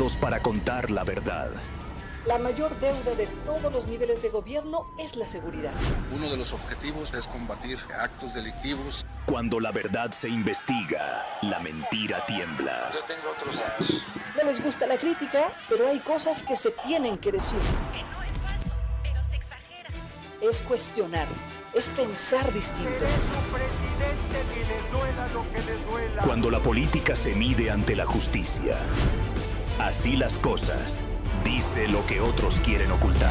listos para contar la verdad. La mayor deuda de todos los niveles de gobierno es la seguridad. Uno de los objetivos es combatir actos delictivos. Cuando la verdad se investiga, la mentira tiembla. Yo tengo otros datos. No les gusta la crítica, pero hay cosas que se tienen que decir. Que no es fácil, pero se exagera. Es cuestionar, es pensar distinto. Cuando la política se mide ante la justicia. Así las cosas. Dice lo que otros quieren ocultar.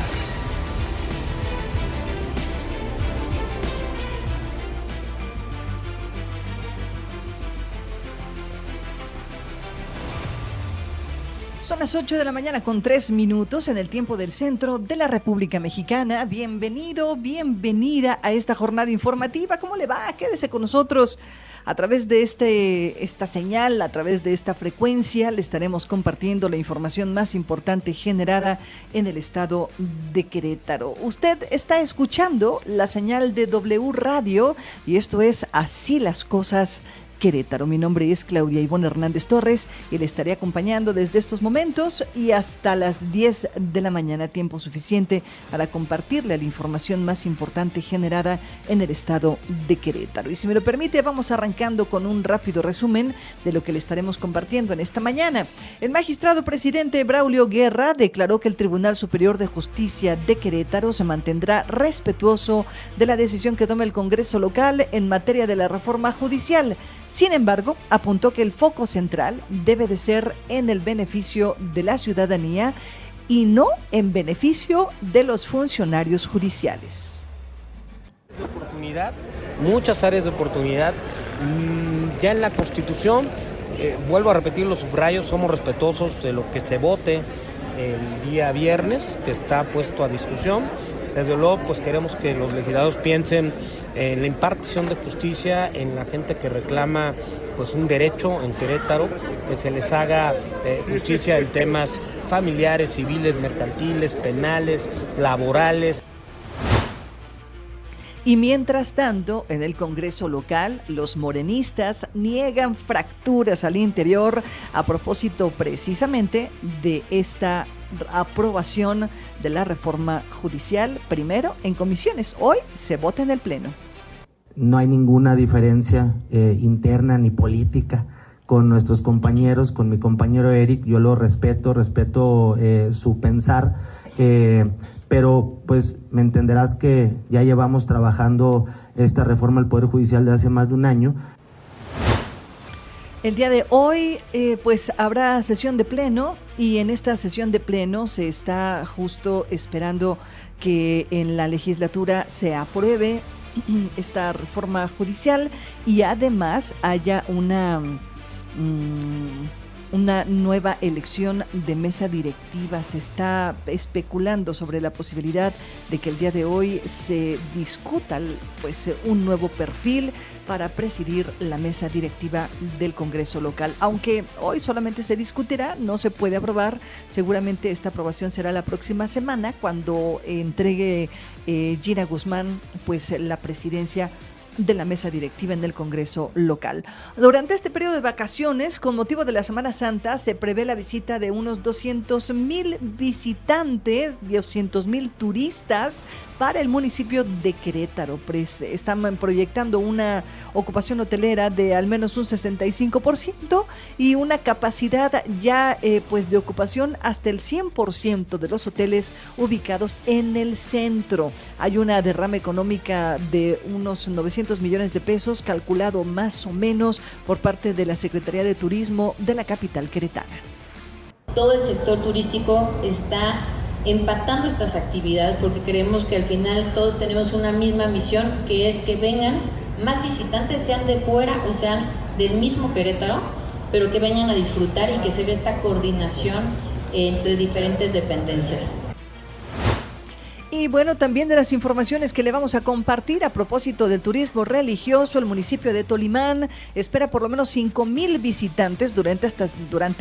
Son las 8 de la mañana con 3 minutos en el tiempo del centro de la República Mexicana. Bienvenido, bienvenida a esta jornada informativa. ¿Cómo le va? Quédese con nosotros. A través de esta señal, a través de esta frecuencia, le estaremos compartiendo la información más importante generada en el estado de Querétaro. Usted está escuchando la señal de W Radio y esto es Así las Cosas Querétaro. Mi nombre es Claudia Ivonne Hernández Torres y le estaré acompañando desde estos momentos y hasta las 10 de la mañana, tiempo suficiente para compartirle la información más importante generada en el estado de Querétaro. Y si me lo permite, vamos arrancando con un rápido resumen de lo que le estaremos compartiendo en esta mañana. El magistrado presidente Braulio Guerra declaró que el Tribunal Superior de Justicia de Querétaro se mantendrá respetuoso de la decisión que tome el Congreso local en materia de la reforma judicial. Sin embargo, apuntó que el foco central debe de ser en el beneficio de la ciudadanía y no en beneficio de los funcionarios judiciales. Muchas áreas de oportunidad. Ya en la Constitución, vuelvo a repetir los subrayos, somos respetuosos de lo que se vote el día viernes, que está puesto a discusión. Desde luego, pues queremos que los legisladores piensen en la impartición de justicia, en la gente que reclama pues un derecho en Querétaro, que se les haga justicia en temas familiares, civiles, mercantiles, penales, laborales. Y mientras tanto, en el Congreso local, los morenistas niegan fracturas al interior a propósito precisamente de esta aprobación de la reforma judicial, primero en comisiones. Hoy se vota en el Pleno. No hay ninguna diferencia interna ni política con nuestros compañeros, con mi compañero Eric. Yo lo respeto su pensar, pero pues me entenderás que ya llevamos trabajando esta reforma al Poder Judicial de hace más de un año. El día de hoy pues habrá sesión de pleno y en esta sesión de pleno se está justo esperando que en la legislatura se apruebe esta reforma judicial y además haya una nueva elección de mesa directiva. Se está especulando sobre la posibilidad de que el día de hoy se discuta pues un nuevo perfil para presidir la mesa directiva del Congreso local. Aunque hoy solamente se discutirá, no se puede aprobar. Seguramente esta aprobación será la próxima semana cuando entregue Gina Guzmán pues la presidencia de la mesa directiva en el Congreso local. Durante este periodo de vacaciones, con motivo de la Semana Santa, se prevé la visita de unos 200,000 visitantes, 200,000 turistas para el municipio de Querétaro. Están proyectando una ocupación hotelera de al menos un 65% y una capacidad ya pues de ocupación hasta el 100% de los hoteles ubicados en el centro. Hay una derrama económica de unos 900 millones de pesos, calculado más o menos por parte de la Secretaría de Turismo de la capital queretana. Todo el sector turístico está empatando estas actividades porque creemos que al final todos tenemos una misma misión, que es que vengan más visitantes, sean de fuera o sean del mismo Querétaro, pero que vengan a disfrutar y que se vea esta coordinación entre diferentes dependencias. Y bueno, también de las informaciones que le vamos a compartir a propósito del turismo religioso, el municipio de Tolimán espera por lo menos 5,000 visitantes durante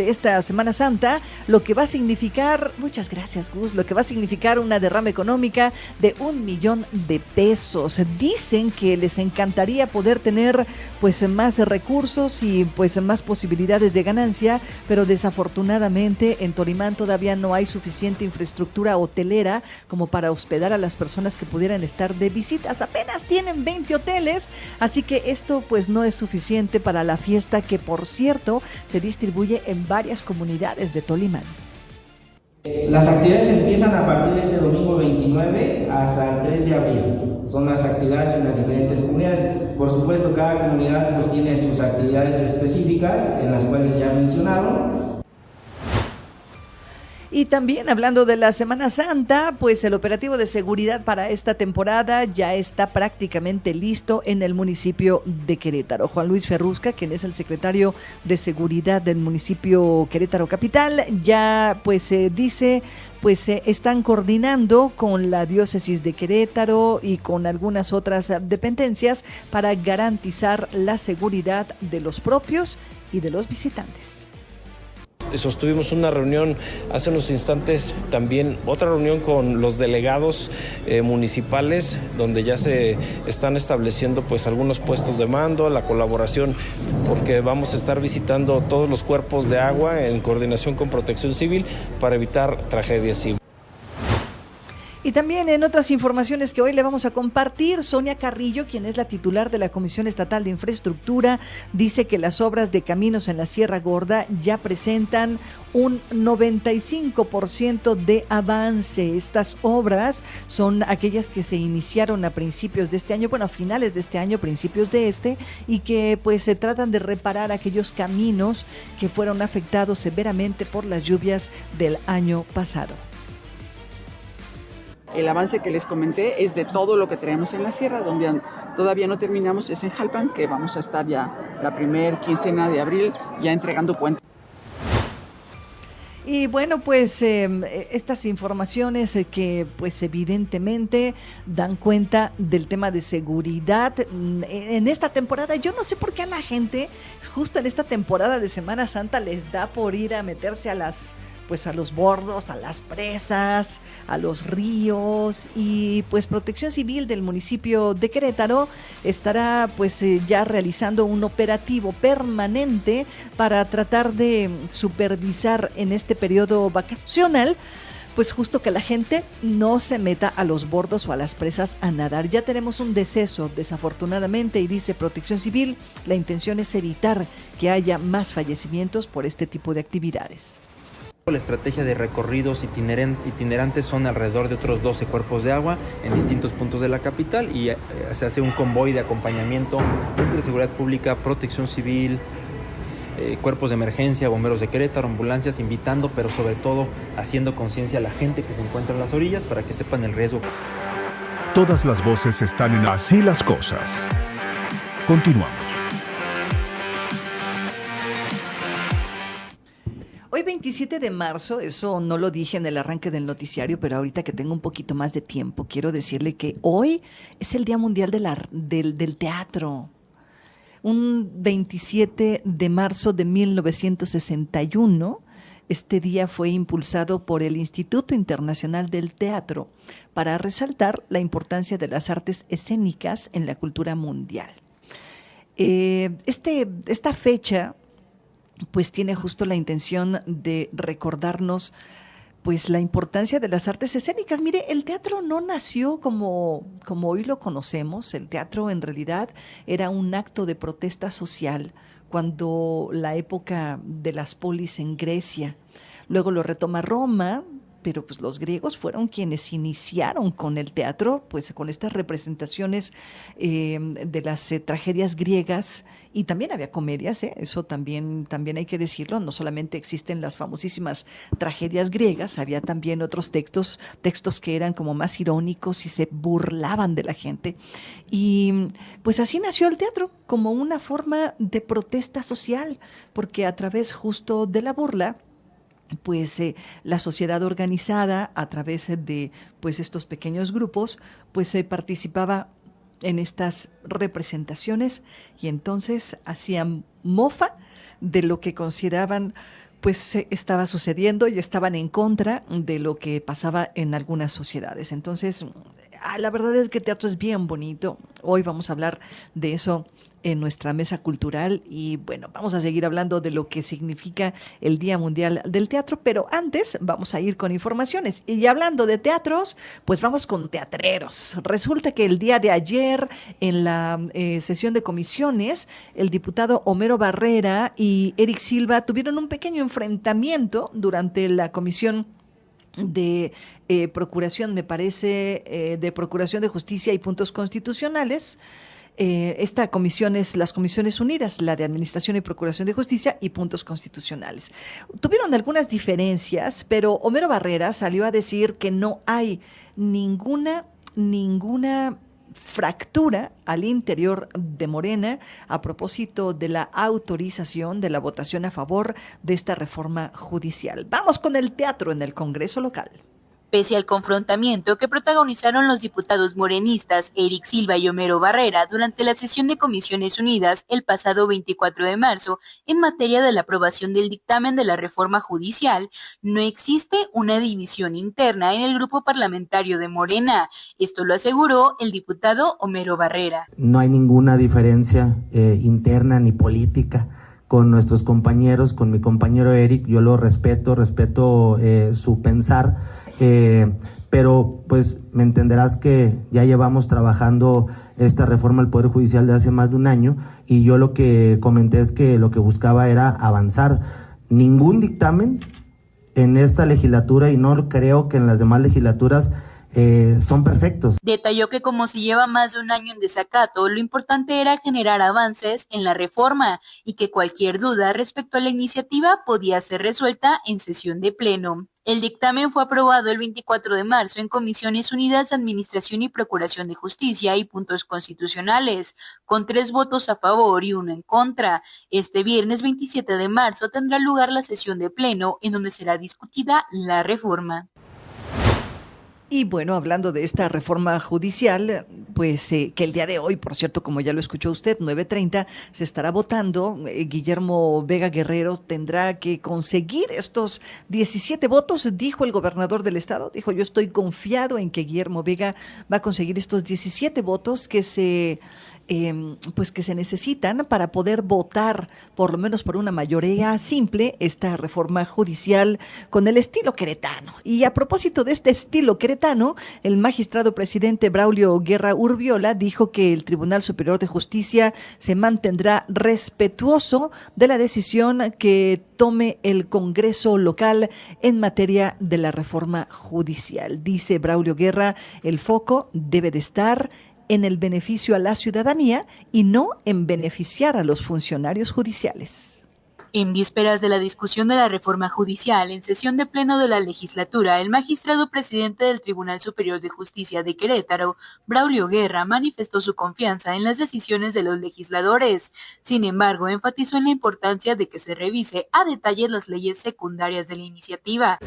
esta Semana Santa, lo que va a significar, muchas gracias Gus, lo que va a significar una derrama económica de 1 millón de pesos. Dicen que les encantaría poder tener pues más recursos y pues más posibilidades de ganancia, pero desafortunadamente en Tolimán todavía no hay suficiente infraestructura hotelera como para hospedar a las personas que pudieran estar de visitas. Apenas tienen 20 hoteles, así que esto pues no es suficiente para la fiesta, que por cierto se distribuye en varias comunidades de Tolimán. Las actividades empiezan a partir de ese domingo 29 hasta el 3 de abril. Son las actividades en las diferentes comunidades. Por supuesto, cada comunidad pues tiene sus actividades específicas, en las cuales ya mencionaron. Y también hablando de la Semana Santa, pues el operativo de seguridad para esta temporada ya está prácticamente listo en el municipio de Querétaro. Juan Luis Ferrusca, quien es el secretario de Seguridad del municipio Querétaro Capital, ya pues dice, pues están coordinando con la diócesis de Querétaro y con algunas otras dependencias para garantizar la seguridad de los propios y de los visitantes. Sostuvimos una reunión hace unos instantes, también otra reunión con los delegados municipales, donde ya se están estableciendo pues algunos puestos de mando, la colaboración, porque vamos a estar visitando todos los cuerpos de agua en coordinación con Protección Civil para evitar tragedias civiles. Y también en otras informaciones que hoy le vamos a compartir, Sonia Carrillo, quien es la titular de la Comisión Estatal de Infraestructura, dice que las obras de caminos en la Sierra Gorda ya presentan un 95% de avance. Estas obras son aquellas que se iniciaron a principios de este año, bueno, a finales de este año, principios de este, y que pues se tratan de reparar aquellos caminos que fueron afectados severamente por las lluvias del año pasado. El avance que les comenté es de todo lo que tenemos en la sierra, donde todavía no terminamos, es en Jalpan, que vamos a estar ya la primera quincena de abril ya entregando puentes. Y bueno, pues estas informaciones que pues evidentemente dan cuenta del tema de seguridad en esta temporada. Yo no sé por qué a la gente, justo en esta temporada de Semana Santa, les da por ir a meterse a los bordos, a las presas, a los ríos, y pues Protección Civil del municipio de Querétaro estará pues ya realizando un operativo permanente para tratar de supervisar en este periodo vacacional, pues justo que la gente no se meta a los bordos o a las presas a nadar. Ya tenemos un deceso, desafortunadamente, y dice Protección Civil, la intención es evitar que haya más fallecimientos por este tipo de actividades. La estrategia de recorridos itinerantes son alrededor de otros 12 cuerpos de agua en distintos puntos de la capital, y se hace un convoy de acompañamiento entre Seguridad Pública, Protección Civil, cuerpos de emergencia, bomberos de Querétaro, ambulancias, invitando, pero sobre todo haciendo conciencia a la gente que se encuentra en las orillas para que sepan el riesgo. Todas las voces están en Así las Cosas. Continuamos. Hoy 27 de marzo, eso no lo dije en el arranque del noticiario, pero ahorita que tengo un poquito más de tiempo, quiero decirle que hoy es el Día Mundial del Teatro. Un 27 de marzo de 1961, este día fue impulsado por el Instituto Internacional del Teatro para resaltar la importancia de las artes escénicas en la cultura mundial. Esta fecha pues tiene justo la intención de recordarnos pues la importancia de las artes escénicas. Mire, el teatro no nació como hoy lo conocemos. El teatro en realidad era un acto de protesta social cuando la época de las polis en Grecia. Luego lo retoma Roma, pero pues los griegos fueron quienes iniciaron con el teatro, pues con estas representaciones de las tragedias griegas, y también había comedias, eso también hay que decirlo, no solamente existen las famosísimas tragedias griegas, había también otros textos que eran como más irónicos y se burlaban de la gente, y pues así nació el teatro, como una forma de protesta social, porque a través justo de la burla, pues la sociedad organizada a través de pues estos pequeños grupos pues participaba en estas representaciones y entonces hacían mofa de lo que consideraban pues estaba sucediendo y estaban en contra de lo que pasaba en algunas sociedades. Entonces, la verdad es que el teatro es bien bonito. Hoy vamos a hablar de eso en nuestra mesa cultural y bueno, vamos a seguir hablando de lo que significa el Día Mundial del Teatro, pero antes vamos a ir con informaciones. Y hablando de teatros, pues vamos con teatreros. Resulta que el día de ayer en la sesión de comisiones, el diputado Homero Barrera y Eric Silva tuvieron un pequeño enfrentamiento durante la comisión de procuración, me parece, de Procuración de Justicia y Puntos Constitucionales. Esta comisión es las Comisiones Unidas, la de Administración y Procuración de Justicia y Puntos Constitucionales. Tuvieron algunas diferencias, pero Homero Barrera salió a decir que no hay ninguna fractura al interior de Morena a propósito de la autorización de la votación a favor de esta reforma judicial. Vamos con el teatro en el Congreso local. Pese al confrontamiento que protagonizaron los diputados morenistas Eric Silva y Homero Barrera durante la sesión de Comisiones Unidas el pasado 24 de marzo en materia de la aprobación del dictamen de la reforma judicial, no existe una división interna en el grupo parlamentario de Morena. Esto lo aseguró el diputado Homero Barrera. No hay ninguna diferencia interna ni política con nuestros compañeros, con mi compañero Eric. Yo lo respeto su pensar. Pero pues me entenderás que ya llevamos trabajando esta reforma al Poder Judicial de hace más de un año y yo lo que comenté es que lo que buscaba era avanzar. Ningún dictamen en esta legislatura y no creo que en las demás legislaturas son perfectos. Detalló que como se lleva más de un año en desacato, lo importante era generar avances en la reforma y que cualquier duda respecto a la iniciativa podía ser resuelta en sesión de pleno. El dictamen fue aprobado el 24 de marzo en Comisiones Unidas de Administración y Procuración de Justicia y Puntos Constitucionales, con 3 votos a favor y 1 en contra. Este viernes 27 de marzo tendrá lugar la sesión de pleno en donde será discutida la reforma. Y bueno, hablando de esta reforma judicial, pues que el día de hoy, por cierto, como ya lo escuchó usted, 9:30, se estará votando. Guillermo Vega Guerrero tendrá que conseguir estos 17 votos, dijo el gobernador del estado. Dijo, yo estoy confiado en que Guillermo Vega va a conseguir estos 17 votos que se necesitan para poder votar, por lo menos por una mayoría simple, esta reforma judicial con el estilo queretano. Y a propósito de este estilo queretano, el magistrado presidente Braulio Guerra Urbiola dijo que el Tribunal Superior de Justicia se mantendrá respetuoso de la decisión que tome el Congreso local en materia de la reforma judicial. Dice Braulio Guerra, el foco debe de estar en el beneficio a la ciudadanía y no en beneficiar a los funcionarios judiciales. En vísperas de la discusión de la reforma judicial en sesión de pleno de la legislatura, el magistrado presidente del Tribunal Superior de Justicia de Querétaro, Braulio Guerra, manifestó su confianza en las decisiones de los legisladores. Sin embargo, enfatizó en la importancia de que se revise a detalle las leyes secundarias de la iniciativa.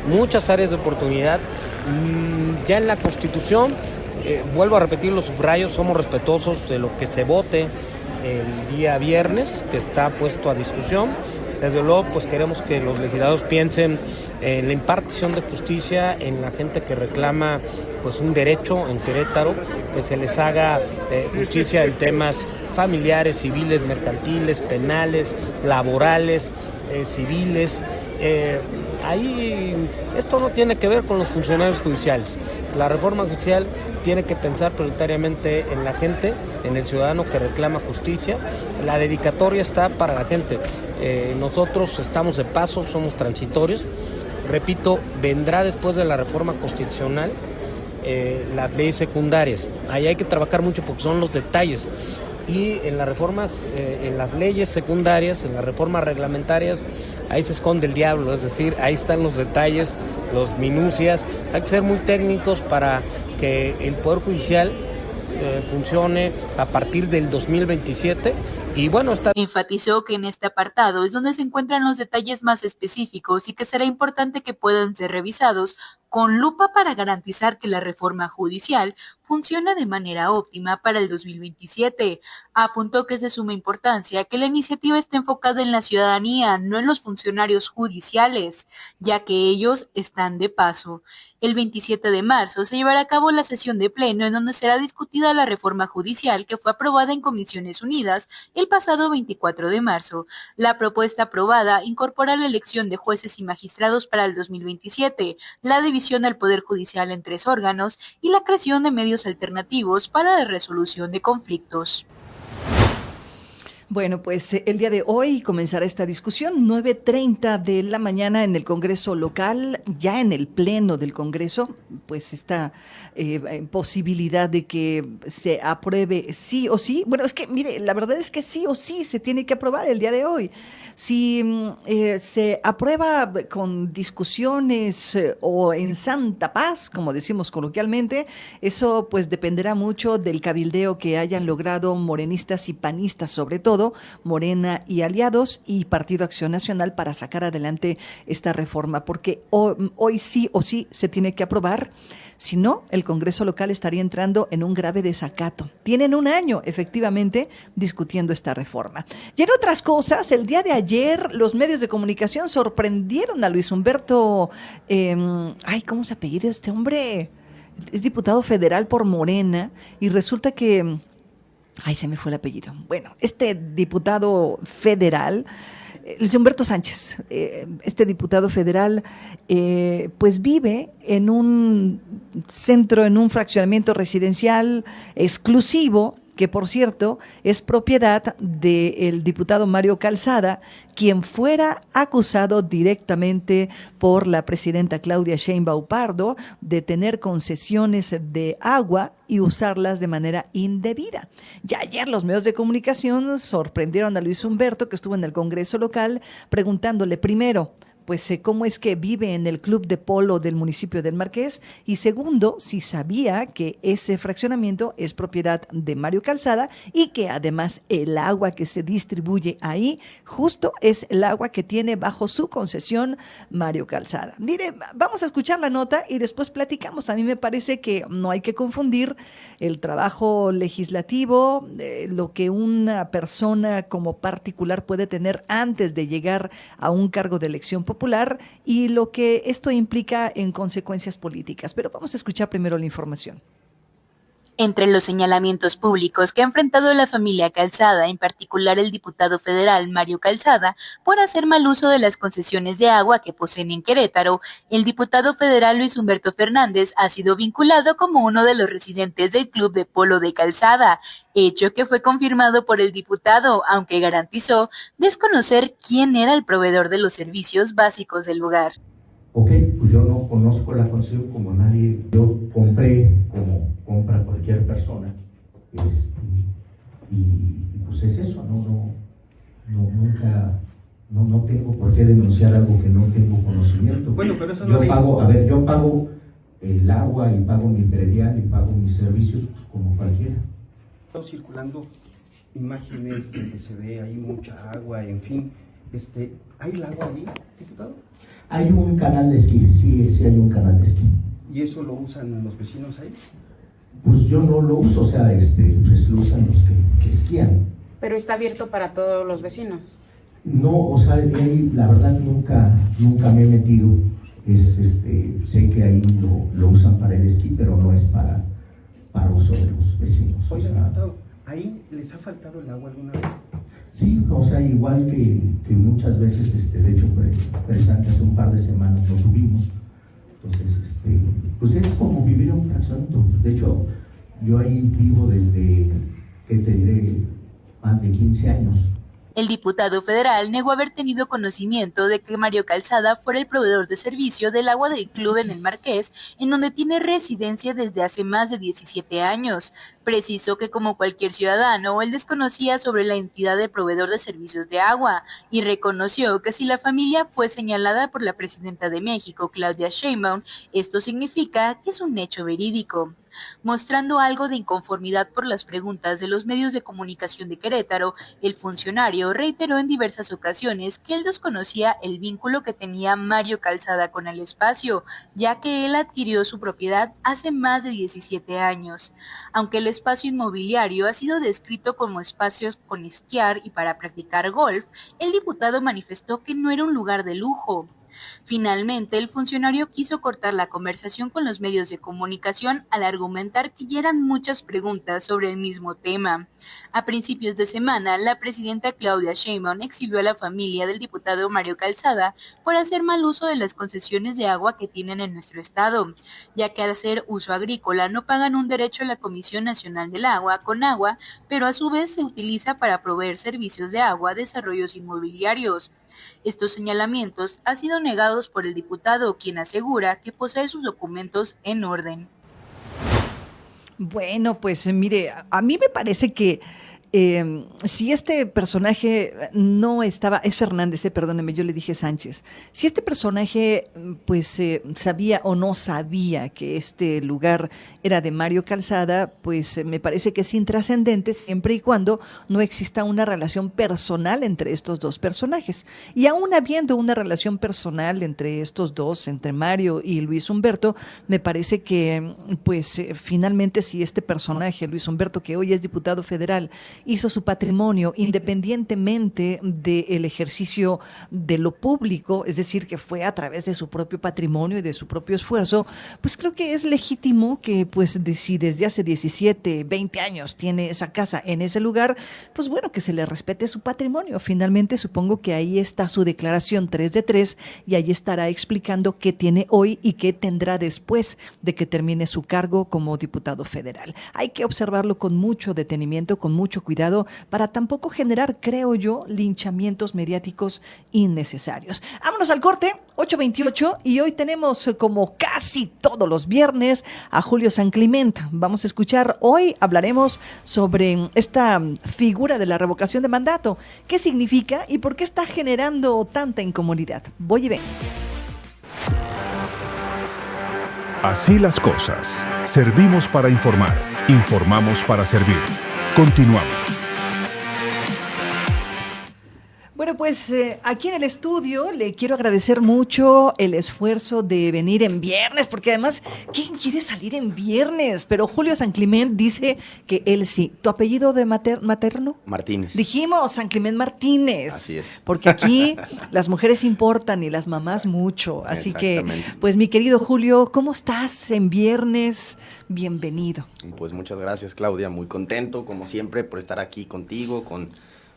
Muchas áreas de oportunidad. Ya en la Constitución, vuelvo a repetir los subrayos, somos respetuosos de lo que se vote el día viernes, que está puesto a discusión. Desde luego, pues queremos que los legisladores piensen en la impartición de justicia, en la gente que reclama pues un derecho en Querétaro, que se les haga justicia en temas familiares, civiles, mercantiles, penales, laborales, civiles. Ahí esto no tiene que ver con los funcionarios judiciales. La reforma judicial tiene que pensar prioritariamente en la gente, en el ciudadano que reclama justicia. La dedicatoria está para la gente. Nosotros estamos de paso, somos transitorios. Repito, vendrá después de la reforma constitucional las leyes secundarias. Ahí hay que trabajar mucho porque son los detalles. Y en las reformas, en las leyes secundarias, en las reformas reglamentarias, ahí se esconde el diablo, es decir, ahí están los detalles, los minucias. Hay que ser muy técnicos para que el Poder Judicial funcione a partir del 2027 y bueno, Enfatizó que en este apartado es donde se encuentran los detalles más específicos y que será importante que puedan ser revisados con lupa para garantizar que la reforma judicial funcione de manera óptima para el 2027. Apuntó que es de suma importancia que la iniciativa esté enfocada en la ciudadanía, no en los funcionarios judiciales, ya que ellos están de paso. El 27 de marzo se llevará a cabo la sesión de pleno en donde será discutida la reforma judicial que fue aprobada en Comisiones Unidas el pasado 24 de marzo. La propuesta aprobada incorpora la elección de jueces y magistrados para el 2027, la división del Poder Judicial en 3 órganos y la creación de medios alternativos para la resolución de conflictos. Bueno, pues el día de hoy comenzará esta discusión, 9:30 de la mañana en el Congreso local, ya en el Pleno del Congreso, pues esta posibilidad de que se apruebe sí o sí. Bueno, es que, mire, la verdad es que sí o sí se tiene que aprobar el día de hoy. Si se aprueba con discusiones o en santa paz, como decimos coloquialmente, eso pues dependerá mucho del cabildeo que hayan logrado morenistas y panistas, sobre todo Morena y aliados y Partido Acción Nacional, para sacar adelante esta reforma, porque hoy sí o sí se tiene que aprobar. Si no, el Congreso local estaría entrando en un grave desacato. Tienen un año, efectivamente, discutiendo esta reforma. Y en otras cosas, el día de ayer los medios de comunicación sorprendieron a Luis Humberto, ¿cómo se apellida este hombre? Es diputado federal por Morena y resulta que... se me fue el apellido. Bueno, este diputado federal, Luis Humberto Sánchez, este diputado federal, pues vive en un centro, en un fraccionamiento residencial exclusivo, que por cierto es propiedad del diputado Mario Calzada, quien fuera acusado directamente por la presidenta Claudia Sheinbaum Pardo de tener concesiones de agua y usarlas de manera indebida. Ya ayer los medios de comunicación sorprendieron a Luis Humberto, que estuvo en el Congreso local, preguntándole primero, pues cómo es que vive en el club de polo del municipio del Marqués, y segundo, si sabía que ese fraccionamiento es propiedad de Mario Calzada y que además el agua que se distribuye ahí justo es el agua que tiene bajo su concesión Mario Calzada. Mire, vamos a escuchar la nota y después platicamos. A mí me parece que no hay que confundir el trabajo legislativo, lo que una persona como particular puede tener antes de llegar a un cargo de elección popular, y lo que esto implica en consecuencias políticas. Pero vamos a escuchar primero la información. Entre los señalamientos públicos que ha enfrentado la familia Calzada, en particular el diputado federal Mario Calzada, por hacer mal uso de las concesiones de agua que poseen en Querétaro, el diputado federal Luis Humberto Fernández ha sido vinculado como uno de los residentes del club de polo de Calzada, hecho que fue confirmado por el diputado, aunque garantizó desconocer quién era el proveedor de los servicios básicos del lugar. Ok, pues yo no conozco la concesión como nadie, yo compré como compra cualquier persona, y pues es eso, no tengo por qué denunciar algo que no tengo conocimiento. Bueno, pero eso yo pago el agua y pago mi predial y pago mis servicios pues, como cualquiera. Están circulando imágenes de que se ve ahí mucha agua, en fin, ¿hay el agua ahí, diputado? Hay un canal de esquí, sí hay un canal de esquí. ¿Y eso lo usan los vecinos ahí? Pues yo no lo uso, pues lo usan los que esquían. ¿Pero está abierto para todos los vecinos? No, ahí la verdad nunca me he metido. Sé que ahí lo usan para el esquí, pero no es para uso de los vecinos. Oiga, ¿ahí les ha faltado el agua alguna vez? Sí, igual que muchas veces, de hecho, precisamente hace un par de semanas lo tuvimos. Entonces, pues es como vivir en un fraccionamiento. De hecho, yo ahí vivo desde, ¿qué te diré?, más de 15 años. El diputado federal negó haber tenido conocimiento de que Mario Calzada fuera el proveedor de servicio del agua del club en el Marqués, en donde tiene residencia desde hace más de 17 años. Precisó que como cualquier ciudadano, él desconocía sobre la entidad del proveedor de servicios de agua y reconoció que si la familia fue señalada por la presidenta de México, Claudia Sheinbaum, esto significa que es un hecho verídico. Mostrando algo de inconformidad por las preguntas de los medios de comunicación de Querétaro, el funcionario reiteró en diversas ocasiones que él desconocía el vínculo que tenía Mario Calzada con el espacio, ya que él adquirió su propiedad hace más de 17 años. Aunque el espacio inmobiliario ha sido descrito como espacios con esquiar y para practicar golf, el diputado manifestó que no era un lugar de lujo. Finalmente, el funcionario quiso cortar la conversación con los medios de comunicación al argumentar que ya eran muchas preguntas sobre el mismo tema. A principios de semana, la presidenta Claudia Sheinbaum exhibió a la familia del diputado Mario Calzada por hacer mal uso de las concesiones de agua que tienen en nuestro estado, ya que al hacer uso agrícola no pagan un derecho a la Comisión Nacional del Agua, Conagua, pero a su vez se utiliza para proveer servicios de agua a desarrollos inmobiliarios. Estos señalamientos han sido negados por el diputado, quien asegura que posee sus documentos en orden. Bueno, pues mire, a mí me parece que si este personaje no estaba, es Fernández, perdóneme, yo le dije Sánchez, si este personaje pues sabía o no sabía que este lugar era de Mario Calzada, pues me parece que es intrascendente siempre y cuando no exista una relación personal entre estos dos personajes. Y aún habiendo una relación personal entre estos dos, entre Mario y Luis Humberto, me parece que pues finalmente si este personaje, Luis Humberto, que hoy es diputado federal, hizo su patrimonio independientemente del ejercicio de lo público, es decir, que fue a través de su propio patrimonio y de su propio esfuerzo, pues creo que es legítimo que pues si desde hace 17, 20 años tiene esa casa en ese lugar, pues bueno, que se le respete su patrimonio. Finalmente supongo que ahí está su declaración 3 de 3 y ahí estará explicando qué tiene hoy y qué tendrá después de que termine su cargo como diputado federal. Hay que observarlo con mucho detenimiento, con mucho cuidado, para tampoco generar, creo yo, linchamientos mediáticos innecesarios. Vámonos al corte, 8:28, y hoy tenemos, como casi todos los viernes, a Julio San Clement. Vamos a escuchar, hoy hablaremos sobre esta figura de la revocación de mandato, qué significa y por qué está generando tanta incomodidad. Voy y vengo. Así las cosas. Servimos para informar, informamos para servir. Continuamos. Bueno, pues aquí en el estudio le quiero agradecer mucho el esfuerzo de venir en viernes, porque además, ¿quién quiere salir en viernes? Pero Julio San Clement dice que él sí. ¿Tu apellido de materno? Martínez. Dijimos San Clement Martínez. Así es. Porque aquí las mujeres importan y las mamás mucho. Así que, pues mi querido Julio, ¿cómo estás en viernes? Bienvenido. Pues muchas gracias, Claudia. Muy contento, como siempre, por estar aquí contigo, con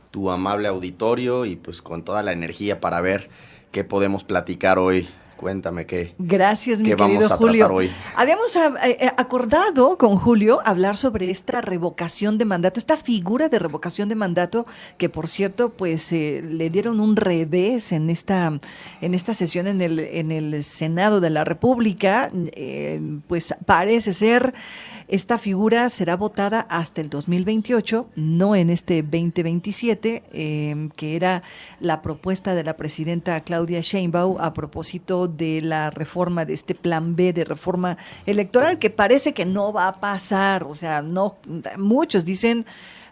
tu amable auditorio y pues con toda la energía para ver qué podemos platicar hoy. Cuéntame qué. Gracias, mi querido vamos a Julio. Tratar hoy. Habíamos acordado con Julio hablar sobre esta revocación de mandato, esta figura de revocación de mandato que, por cierto, pues le dieron un revés en esta sesión en el Senado de la República. Pues parece ser esta figura será votada hasta el 2028, no en este 2027, que era la propuesta de la presidenta Claudia Sheinbaum a propósito de la reforma, de este plan B de reforma electoral, que parece que no va a pasar. O sea, no, muchos dicen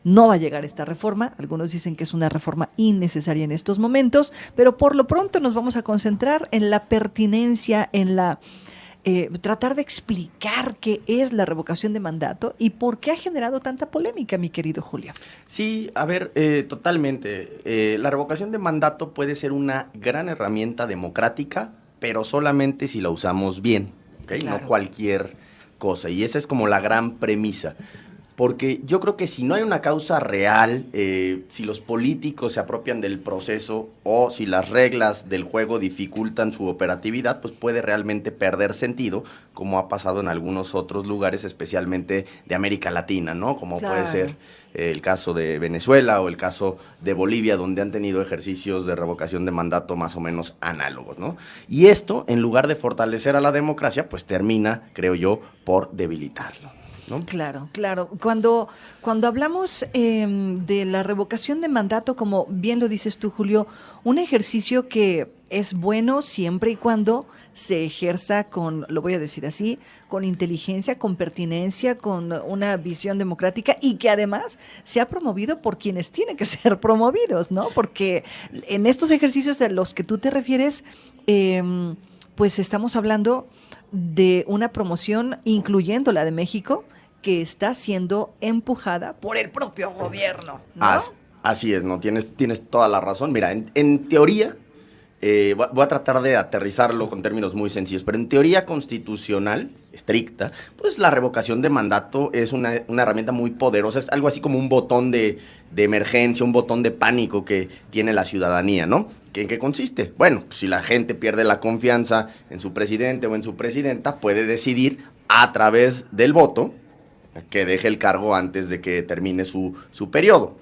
no va a llegar esta reforma, algunos dicen que es una reforma innecesaria en estos momentos, pero por lo pronto nos vamos a concentrar en la pertinencia, en la tratar de explicar qué es la revocación de mandato y por qué ha generado tanta polémica, mi querido Julio. Sí, a ver, totalmente. La revocación de mandato puede ser una gran herramienta democrática, pero solamente si la usamos bien, ¿okay? Claro. No cualquier cosa. Y esa es como la gran premisa. Porque yo creo que si no hay una causa real, si los políticos se apropian del proceso o si las reglas del juego dificultan su operatividad, pues puede realmente perder sentido, como ha pasado en algunos otros lugares, especialmente de América Latina, ¿no? Como claro. Puede ser el caso de Venezuela o el caso de Bolivia, donde han tenido ejercicios de revocación de mandato más o menos análogos, ¿no? Y esto, en lugar de fortalecer a la democracia, pues termina, creo yo, por debilitarlo. ¿no? Claro, claro. Cuando hablamos de la revocación de mandato, como bien lo dices tú, Julio, un ejercicio que es bueno siempre y cuando se ejerza con, lo voy a decir así, con inteligencia, con pertinencia, con una visión democrática y que además se ha promovido por quienes tienen que ser promovidos, ¿no? Porque en estos ejercicios a los que tú te refieres, pues estamos hablando de una promoción, incluyendo la de México, que está siendo empujada por el propio gobierno, ¿no? Así es, ¿no? Tienes toda la razón. Mira, en teoría, voy a tratar de aterrizarlo con términos muy sencillos, pero en teoría constitucional estricta, pues la revocación de mandato es una herramienta muy poderosa, es algo así como un botón de emergencia, un botón de pánico que tiene la ciudadanía, ¿no? ¿En qué consiste? Bueno, pues si la gente pierde la confianza en su presidente o en su presidenta, puede decidir a través del voto que deje el cargo antes de que termine su periodo.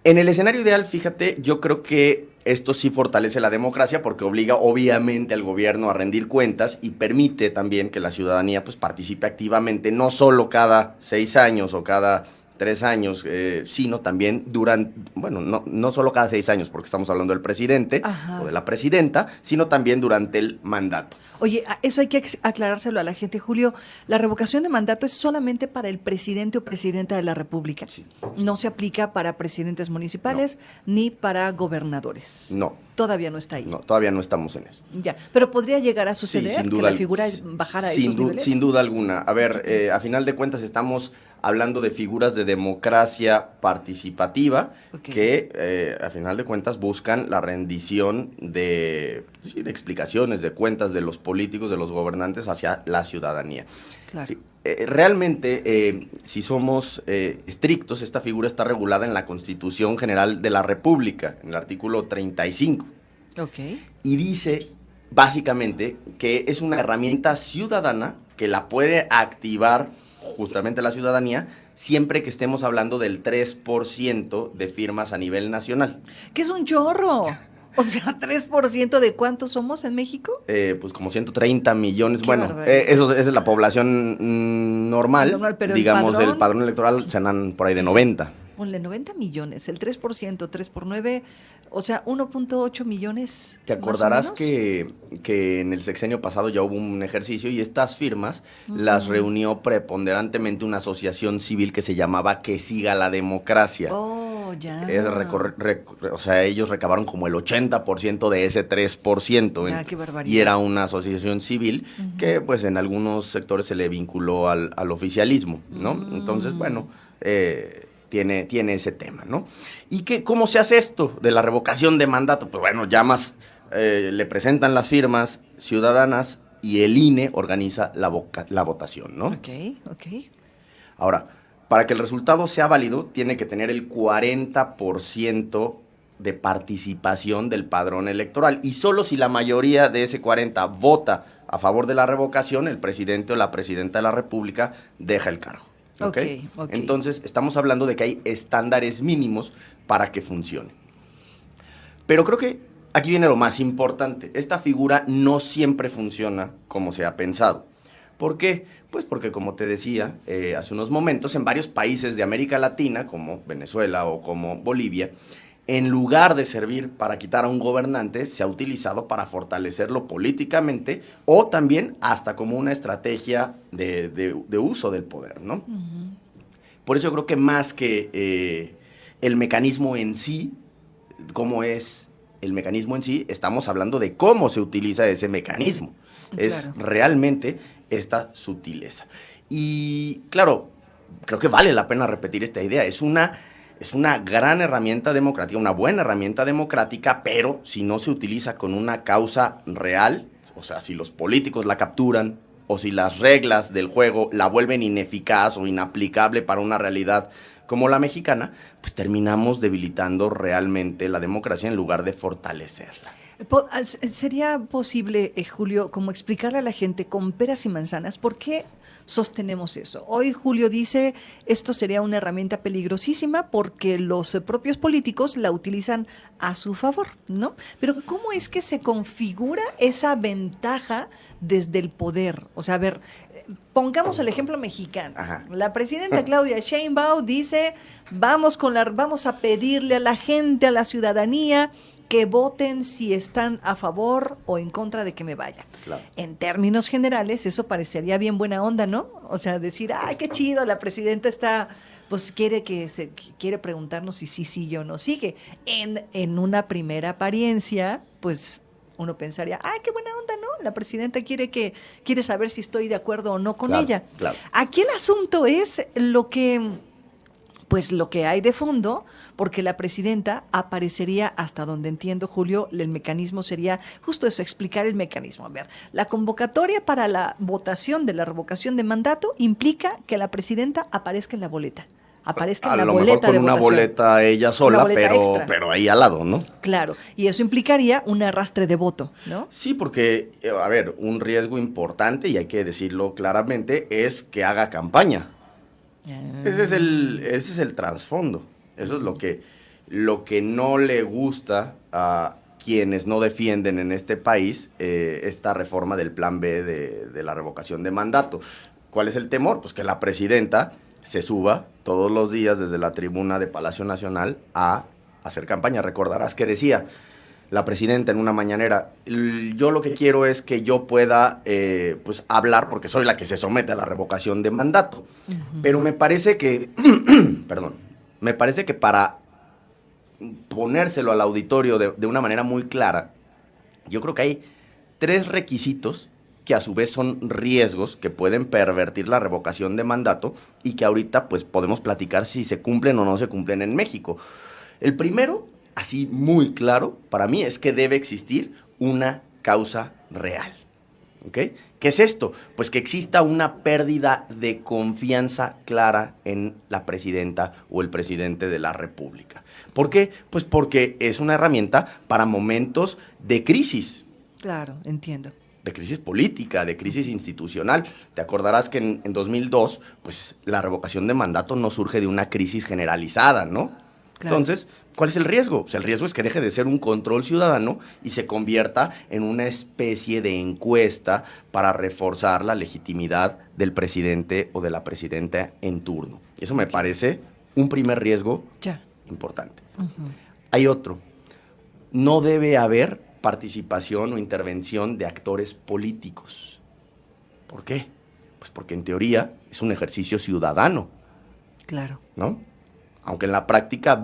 En el escenario ideal, fíjate, yo creo que esto sí fortalece la democracia porque obliga obviamente al gobierno a rendir cuentas y permite también que la ciudadanía pues participe activamente, no solo cada 6 años o cada 3 años, sino también durante, bueno, no solo cada 6 años porque estamos hablando del presidente o de la presidenta, sino también durante el mandato. Oye, eso hay que aclarárselo a la gente, Julio. La revocación de mandato es solamente para el presidente o presidenta de la República. Sí. No se aplica para presidentes municipales ni para gobernadores. No. Todavía no está ahí. No, todavía no estamos en eso. Ya, pero podría llegar a suceder que la figura bajara a esos niveles. Sin duda alguna. A ver, a final de cuentas estamos hablando de figuras de democracia participativa que a final de cuentas buscan la rendición de explicaciones, de cuentas de los políticos, de los gobernantes hacia la ciudadanía. Claro. Realmente, si somos estrictos, esta figura está regulada en la Constitución General de la República, en el artículo 35. Y dice, básicamente, que es una herramienta ciudadana que la puede activar justamente la ciudadanía siempre que estemos hablando del 3% de firmas a nivel nacional. ¡Que es un chorro! O sea, 3% de cuántos somos en México. Pues como 130 millones. Bueno, esa es la población normal. Pero digamos, el padrón electoral se andan por ahí de 90. Ponle 90 millones, el 3%, 3 por 9, o sea, 1.8 millones. Te acordarás que en el sexenio pasado ya hubo un ejercicio y estas firmas las reunió preponderantemente una asociación civil que se llamaba Que Siga la Democracia. Oh, ya. O sea, ellos recabaron como el 80% de ese 3%. Qué barbaridad. Y era una asociación civil que pues en algunos sectores se le vinculó al oficialismo, ¿no? Entonces, bueno, tiene ese tema, ¿no? ¿Y cómo se hace esto de la revocación de mandato? Pues bueno, le presentan las firmas ciudadanas y el INE organiza la votación, ¿no? Ok. Ahora, para que el resultado sea válido, tiene que tener el 40% de participación del padrón electoral. Y solo si la mayoría de ese 40 vota a favor de la revocación, el presidente o la presidenta de la República deja el cargo. ¿Okay? Entonces, estamos hablando de que hay estándares mínimos para que funcione. Pero creo que aquí viene lo más importante. Esta figura no siempre funciona como se ha pensado. ¿Por qué? Pues porque, como te decía hace unos momentos, en varios países de América Latina, como Venezuela o como Bolivia, en lugar de servir para quitar a un gobernante, se ha utilizado para fortalecerlo políticamente o también hasta como una estrategia de uso del poder, ¿no? Por eso yo creo que más que el mecanismo en sí, cómo es el mecanismo en sí, estamos hablando de cómo se utiliza ese mecanismo. Claro. Es realmente esta sutileza. Y claro, creo que vale la pena repetir esta idea. Es una gran herramienta democrática, una buena herramienta democrática, pero si no se utiliza con una causa real, o sea, si los políticos la capturan o si las reglas del juego la vuelven ineficaz o inaplicable para una realidad como la mexicana, pues terminamos debilitando realmente la democracia en lugar de fortalecerla. ¿Sería posible, Julio, como explicarle a la gente con peras y manzanas por qué sostenemos eso? Hoy Julio dice, esto sería una herramienta peligrosísima porque los propios políticos la utilizan a su favor, ¿no? Pero ¿cómo es que se configura esa ventaja desde el poder? O sea, a ver, pongamos el ejemplo mexicano. Ajá. La presidenta Claudia Sheinbaum dice, vamos a pedirle a la gente, a la ciudadanía, que voten si están a favor o en contra de que me vaya. Claro. En términos generales, eso parecería bien buena onda, ¿no? O sea, decir, ay, qué chido, la presidenta está, pues quiere preguntarnos si sí o no sigue. En una primera apariencia, pues uno pensaría, ay, qué buena onda, ¿no? La presidenta quiere saber si estoy de acuerdo o no con ella. Claro. Aquí el asunto es lo que hay de fondo, porque la presidenta aparecería, hasta donde entiendo, Julio, el mecanismo sería justo eso, explicar el mecanismo. A ver, la convocatoria para la votación de la revocación de mandato implica que la presidenta aparezca en la boleta. Aparezca en la boleta de votación. A lo mejor con una boleta ella sola, pero ahí al lado, ¿no? Claro, y eso implicaría un arrastre de voto, ¿no? Sí, porque, a ver, un riesgo importante, y hay que decirlo claramente, es que haga campaña. Ese es el trasfondo. Eso es lo que no le gusta a quienes no defienden en este país esta reforma del plan B de la revocación de mandato. ¿Cuál es el temor? Pues que la presidenta se suba todos los días desde la tribuna de Palacio Nacional a hacer campaña. Recordarás que decía la presidenta en una mañanera, yo lo que quiero es que yo pueda pues hablar, porque soy la que se somete a la revocación de mandato. Uh-huh. Pero me parece que, me parece que para ponérselo al auditorio de una manera muy clara, yo creo que hay 3 requisitos que a su vez son riesgos que pueden pervertir la revocación de mandato y que ahorita pues podemos platicar si se cumplen o no se cumplen en México. El primero, así muy claro, para mí es que debe existir una causa real. ¿Ok? ¿Qué es esto? Pues que exista una pérdida de confianza clara en la presidenta o el presidente de la República. ¿Por qué? Pues porque es una herramienta para momentos de crisis. Claro, entiendo. De crisis política, de crisis institucional. Te acordarás que en 2002, pues la revocación de mandato no surge de una crisis generalizada, ¿no? Claro. Entonces, ¿cuál es el riesgo? Pues el riesgo es que deje de ser un control ciudadano y se convierta en una especie de encuesta para reforzar la legitimidad del presidente o de la presidenta en turno. Eso me parece un primer riesgo importante. Uh-huh. Hay otro. No debe haber participación o intervención de actores políticos. ¿Por qué? Pues porque en teoría es un ejercicio ciudadano. Claro. ¿No? Aunque en la práctica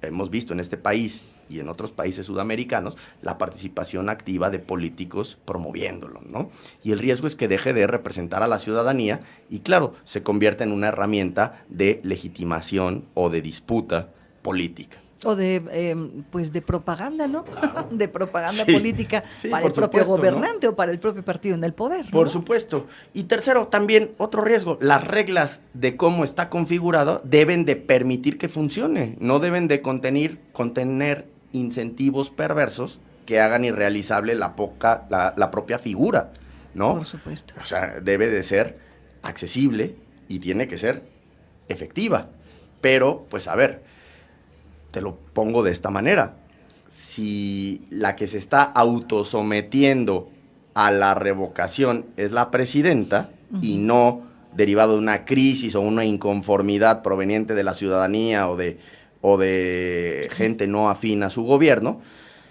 hemos visto en este país y en otros países sudamericanos la participación activa de políticos promoviéndolo, ¿no? Y el riesgo es que deje de representar a la ciudadanía y, claro, se convierta en una herramienta de legitimación o de disputa política. O de propaganda, ¿no? Claro. De propaganda política para el propio gobernante, ¿no? O para el propio partido en el poder, ¿no? Por supuesto. Y tercero, también otro riesgo, las reglas de cómo está configurado deben de permitir que funcione, no deben de contener incentivos perversos que hagan irrealizable la propia figura, ¿no? Por supuesto. O sea, debe de ser accesible y tiene que ser efectiva. Pero, pues a ver, te lo pongo de esta manera. Si la que se está autosometiendo a la revocación es la presidenta, uh-huh, y no derivado de una crisis o una inconformidad proveniente de la ciudadanía o de gente no afín a su gobierno,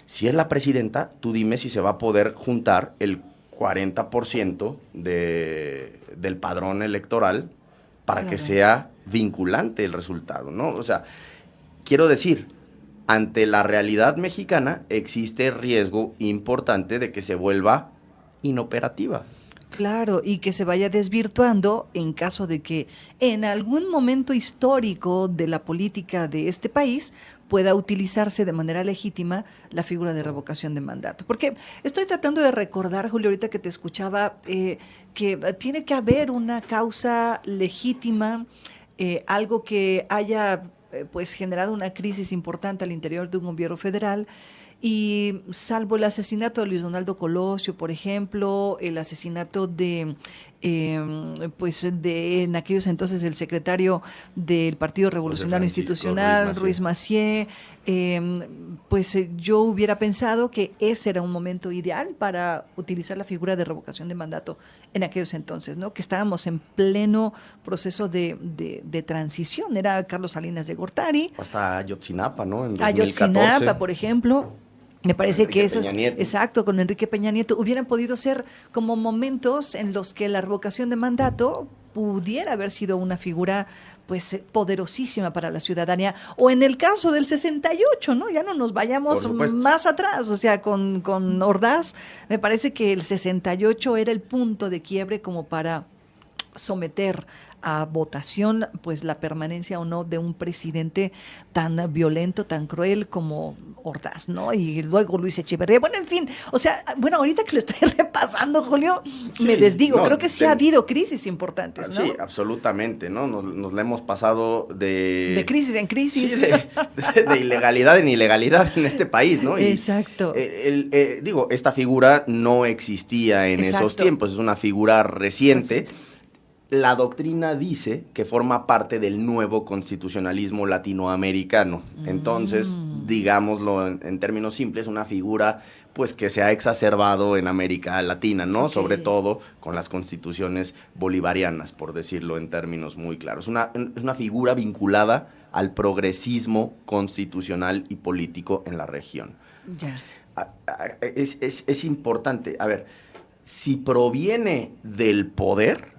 si es la presidenta, tú dime si se va a poder juntar el 40% del padrón electoral para que sea vinculante el resultado, ¿no? O sea, quiero decir, ante la realidad mexicana existe riesgo importante de que se vuelva inoperativa. Claro, y que se vaya desvirtuando en caso de que en algún momento histórico de la política de este país pueda utilizarse de manera legítima la figura de revocación de mandato. Porque estoy tratando de recordar, Julio, ahorita que te escuchaba, que tiene que haber una causa legítima, algo que haya pues generado una crisis importante al interior de un gobierno federal y salvo el asesinato de Luis Donaldo Colosio, por ejemplo, el asesinato de en aquellos entonces el secretario del Partido Revolucionario Institucional, Ruiz Massieu, yo hubiera pensado que ese era un momento ideal para utilizar la figura de revocación de mandato en aquellos entonces, ¿no? Que estábamos en pleno proceso de transición. Era Carlos Salinas de Gortari. Hasta Ayotzinapa, ¿no? En 2014. Ayotzinapa, por ejemplo. Me parece que eso es Nieto. Exacto, con Enrique Peña Nieto, hubieran podido ser como momentos en los que la revocación de mandato pudiera haber sido una figura poderosísima para la ciudadanía, o en el caso del 68, ¿no? Ya no nos vayamos más atrás, o sea, con Ordaz, me parece que el 68 era el punto de quiebre como para someter a votación la permanencia o no de un presidente tan violento, tan cruel como Ordaz, ¿no? Y luego Luis Echeverría, bueno, en fin, o sea, ahorita que lo estoy repasando, Julio, me desdigo, creo que sí ha habido crisis importantes, ¿no? Sí, absolutamente, ¿no? Nos la hemos pasado de crisis en crisis. Sí, de ilegalidad en ilegalidad en este país, ¿no? Exacto. Esta figura no existía en esos tiempos, es una figura reciente. La doctrina dice que forma parte del nuevo constitucionalismo latinoamericano. Entonces, digámoslo en términos simples, una figura que se ha exacerbado en América Latina, ¿no? Okay. Sobre todo con las constituciones bolivarianas, por decirlo en términos muy claros. Es una figura vinculada al progresismo constitucional y político en la región. Ya. Es importante, a ver, si proviene del poder,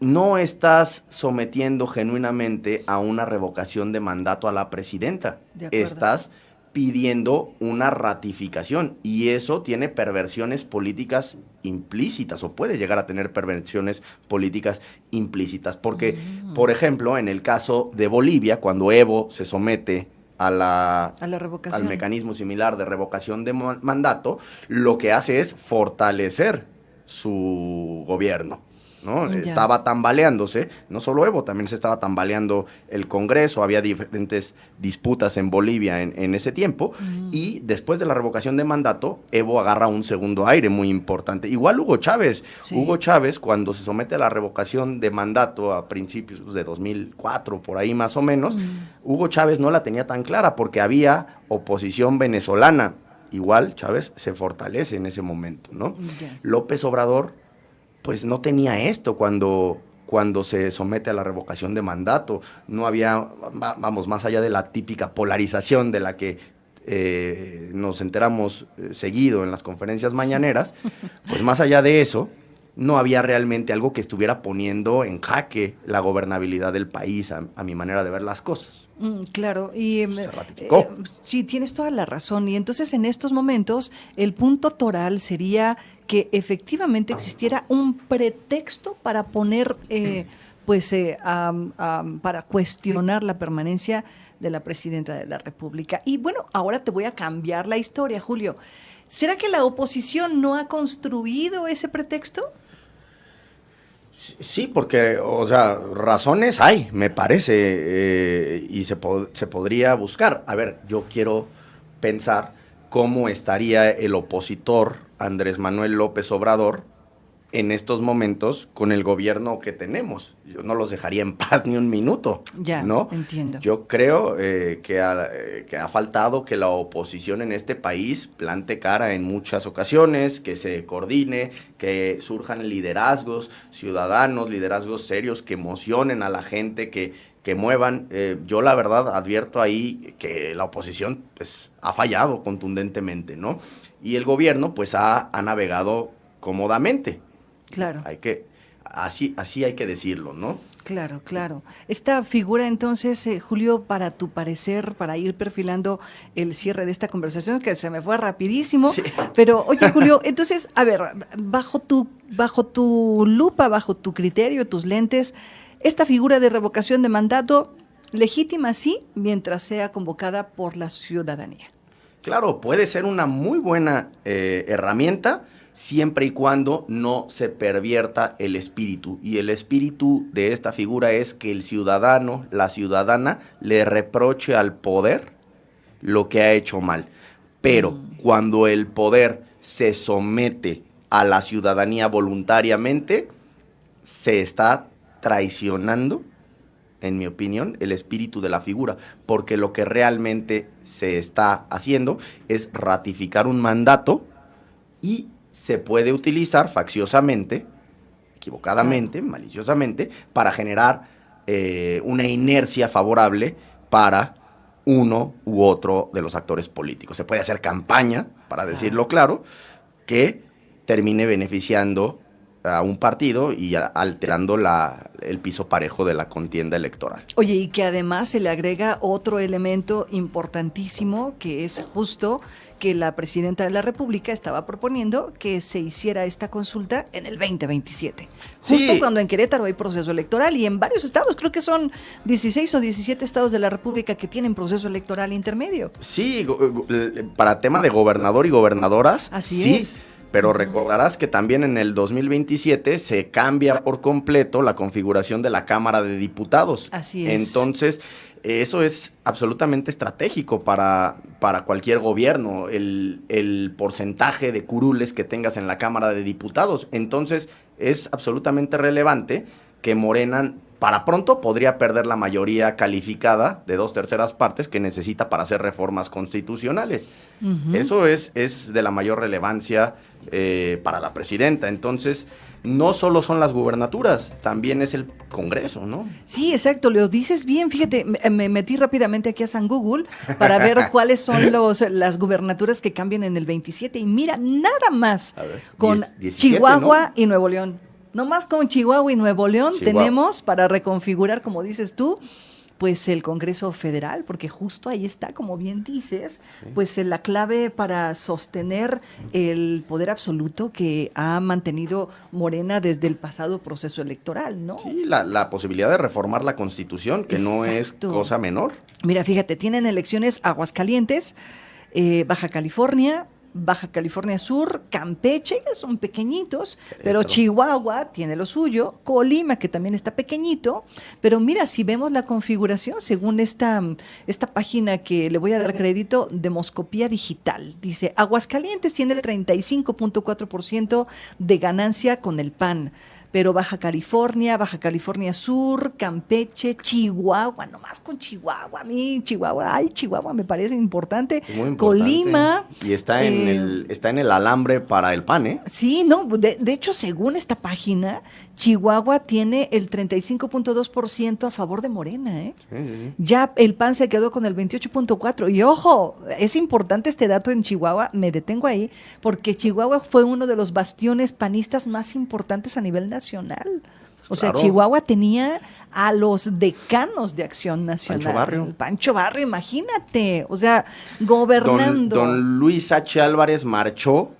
no estás sometiendo genuinamente a una revocación de mandato a la presidenta. Estás pidiendo una ratificación y eso tiene perversiones políticas implícitas o puede llegar a tener perversiones políticas implícitas. Porque, por ejemplo, en el caso de Bolivia, cuando Evo se somete al mecanismo similar de revocación de mandato, lo que hace es fortalecer su gobierno, ¿no? Estaba tambaleándose, no solo Evo, también se estaba tambaleando el Congreso, había diferentes disputas en Bolivia en ese tiempo, y después de la revocación de mandato, Evo agarra un segundo aire muy importante. Igual Hugo Chávez, Hugo Chávez, cuando se somete a la revocación de mandato a principios de 2004, por ahí más o menos, Hugo Chávez no la tenía tan clara porque había oposición venezolana. Igual Chávez se fortalece en ese momento, ¿no? López Obrador no tenía esto cuando se somete a la revocación de mandato. No había, más allá de la típica polarización de la que nos enteramos seguido en las conferencias mañaneras, más allá de eso, no había realmente algo que estuviera poniendo en jaque la gobernabilidad del país, a mi manera de ver las cosas. Claro, y se ratificó. Sí, tienes toda la razón. Y entonces en estos momentos el punto toral sería que efectivamente existiera un pretexto para poner, para cuestionar la permanencia de la presidenta de la República. Y bueno, ahora te voy a cambiar la historia, Julio. ¿Será que la oposición no ha construido ese pretexto? Sí, porque, razones hay, me parece, y se podría buscar. A ver, yo quiero pensar cómo estaría el opositor Andrés Manuel López Obrador en estos momentos con el gobierno que tenemos. Yo no los dejaría en paz ni un minuto. Ya, ¿no? Entiendo. Yo creo que ha faltado que la oposición en este país plante cara en muchas ocasiones, que se coordine, que surjan liderazgos ciudadanos, liderazgos serios que emocionen a la gente, que muevan. Yo la verdad advierto ahí que la oposición ha fallado contundentemente, ¿no? Y el gobierno ha navegado cómodamente. Claro. Así hay que decirlo, ¿no? Claro, claro. Esta figura entonces, Julio, para tu parecer, para ir perfilando el cierre de esta conversación, que se me fue rapidísimo, pero oye, Julio, entonces, a ver, bajo tu lupa, bajo tu criterio, tus lentes, esta figura de revocación de mandato, legítima sí, mientras sea convocada por la ciudadanía. Claro, puede ser una muy buena herramienta, siempre y cuando no se pervierta el espíritu. Y el espíritu de esta figura es que el ciudadano, la ciudadana, le reproche al poder lo que ha hecho mal. Pero cuando el poder se somete a la ciudadanía voluntariamente, se está traicionando, en mi opinión, el espíritu de la figura, porque lo que realmente se está haciendo es ratificar un mandato y se puede utilizar facciosamente, equivocadamente, maliciosamente, para generar una inercia favorable para uno u otro de los actores políticos. Se puede hacer campaña, para decirlo claro, que termine beneficiando a un partido y alterando el piso parejo de la contienda electoral. Oye, y que además se le agrega otro elemento importantísimo, que es justo que la presidenta de la República estaba proponiendo que se hiciera esta consulta en el 2027. Justo cuando en Querétaro hay proceso electoral y en varios estados, creo que son 16 o 17 estados de la República que tienen proceso electoral intermedio. Sí, para tema de gobernador y gobernadoras, Así es. Pero recordarás que también en el 2027 se cambia por completo la configuración de la Cámara de Diputados. Así es. Entonces, eso es absolutamente estratégico para cualquier gobierno, el porcentaje de curules que tengas en la Cámara de Diputados. Entonces, es absolutamente relevante que Morena, para pronto, podría perder la mayoría calificada de 2/3 partes que necesita para hacer reformas constitucionales. Eso es de la mayor relevancia para la presidenta. Entonces, no solo son las gubernaturas, también es el Congreso, ¿no? Sí, exacto, lo dices bien. Fíjate, me metí rápidamente aquí a San Google para ver cuáles son las gubernaturas que cambian en el 27 y mira, nada más con 17, Chihuahua, ¿no? Y Nuevo León. Nomás con Chihuahua y Nuevo León tenemos para reconfigurar, como dices tú, pues el Congreso Federal, porque justo ahí está, como bien dices, pues la clave para sostener el poder absoluto que ha mantenido Morena desde el pasado proceso electoral, ¿no? Sí, la posibilidad de reformar la Constitución, que no es cosa menor. Mira, fíjate, tienen elecciones Aguascalientes, Baja California Sur, Campeche, que son pequeñitos, pero Chihuahua tiene lo suyo, Colima, que también está pequeñito, pero mira, si vemos la configuración, según esta página que le voy a dar crédito, Demoscopía Digital, dice, Aguascalientes tiene el 35.4% de ganancia con el PAN, pero Baja California Sur, Campeche, Chihuahua, nomás con Chihuahua, a mí Chihuahua me parece importante. Muy importante. Colima. Y está en el alambre para el PAN, ¿eh? Sí, no, de hecho, según esta página, Chihuahua tiene el 35.2% a favor de Morena, ¿eh? Sí. Ya el PAN se quedó con el 28.4%. Y ojo, es importante este dato en Chihuahua, me detengo ahí, porque Chihuahua fue uno de los bastiones panistas más importantes a nivel nacional. O sea, Chihuahua tenía a los decanos de Acción Nacional. Pancho Barrio, imagínate. O sea, gobernando. Don Luis H. Álvarez marchó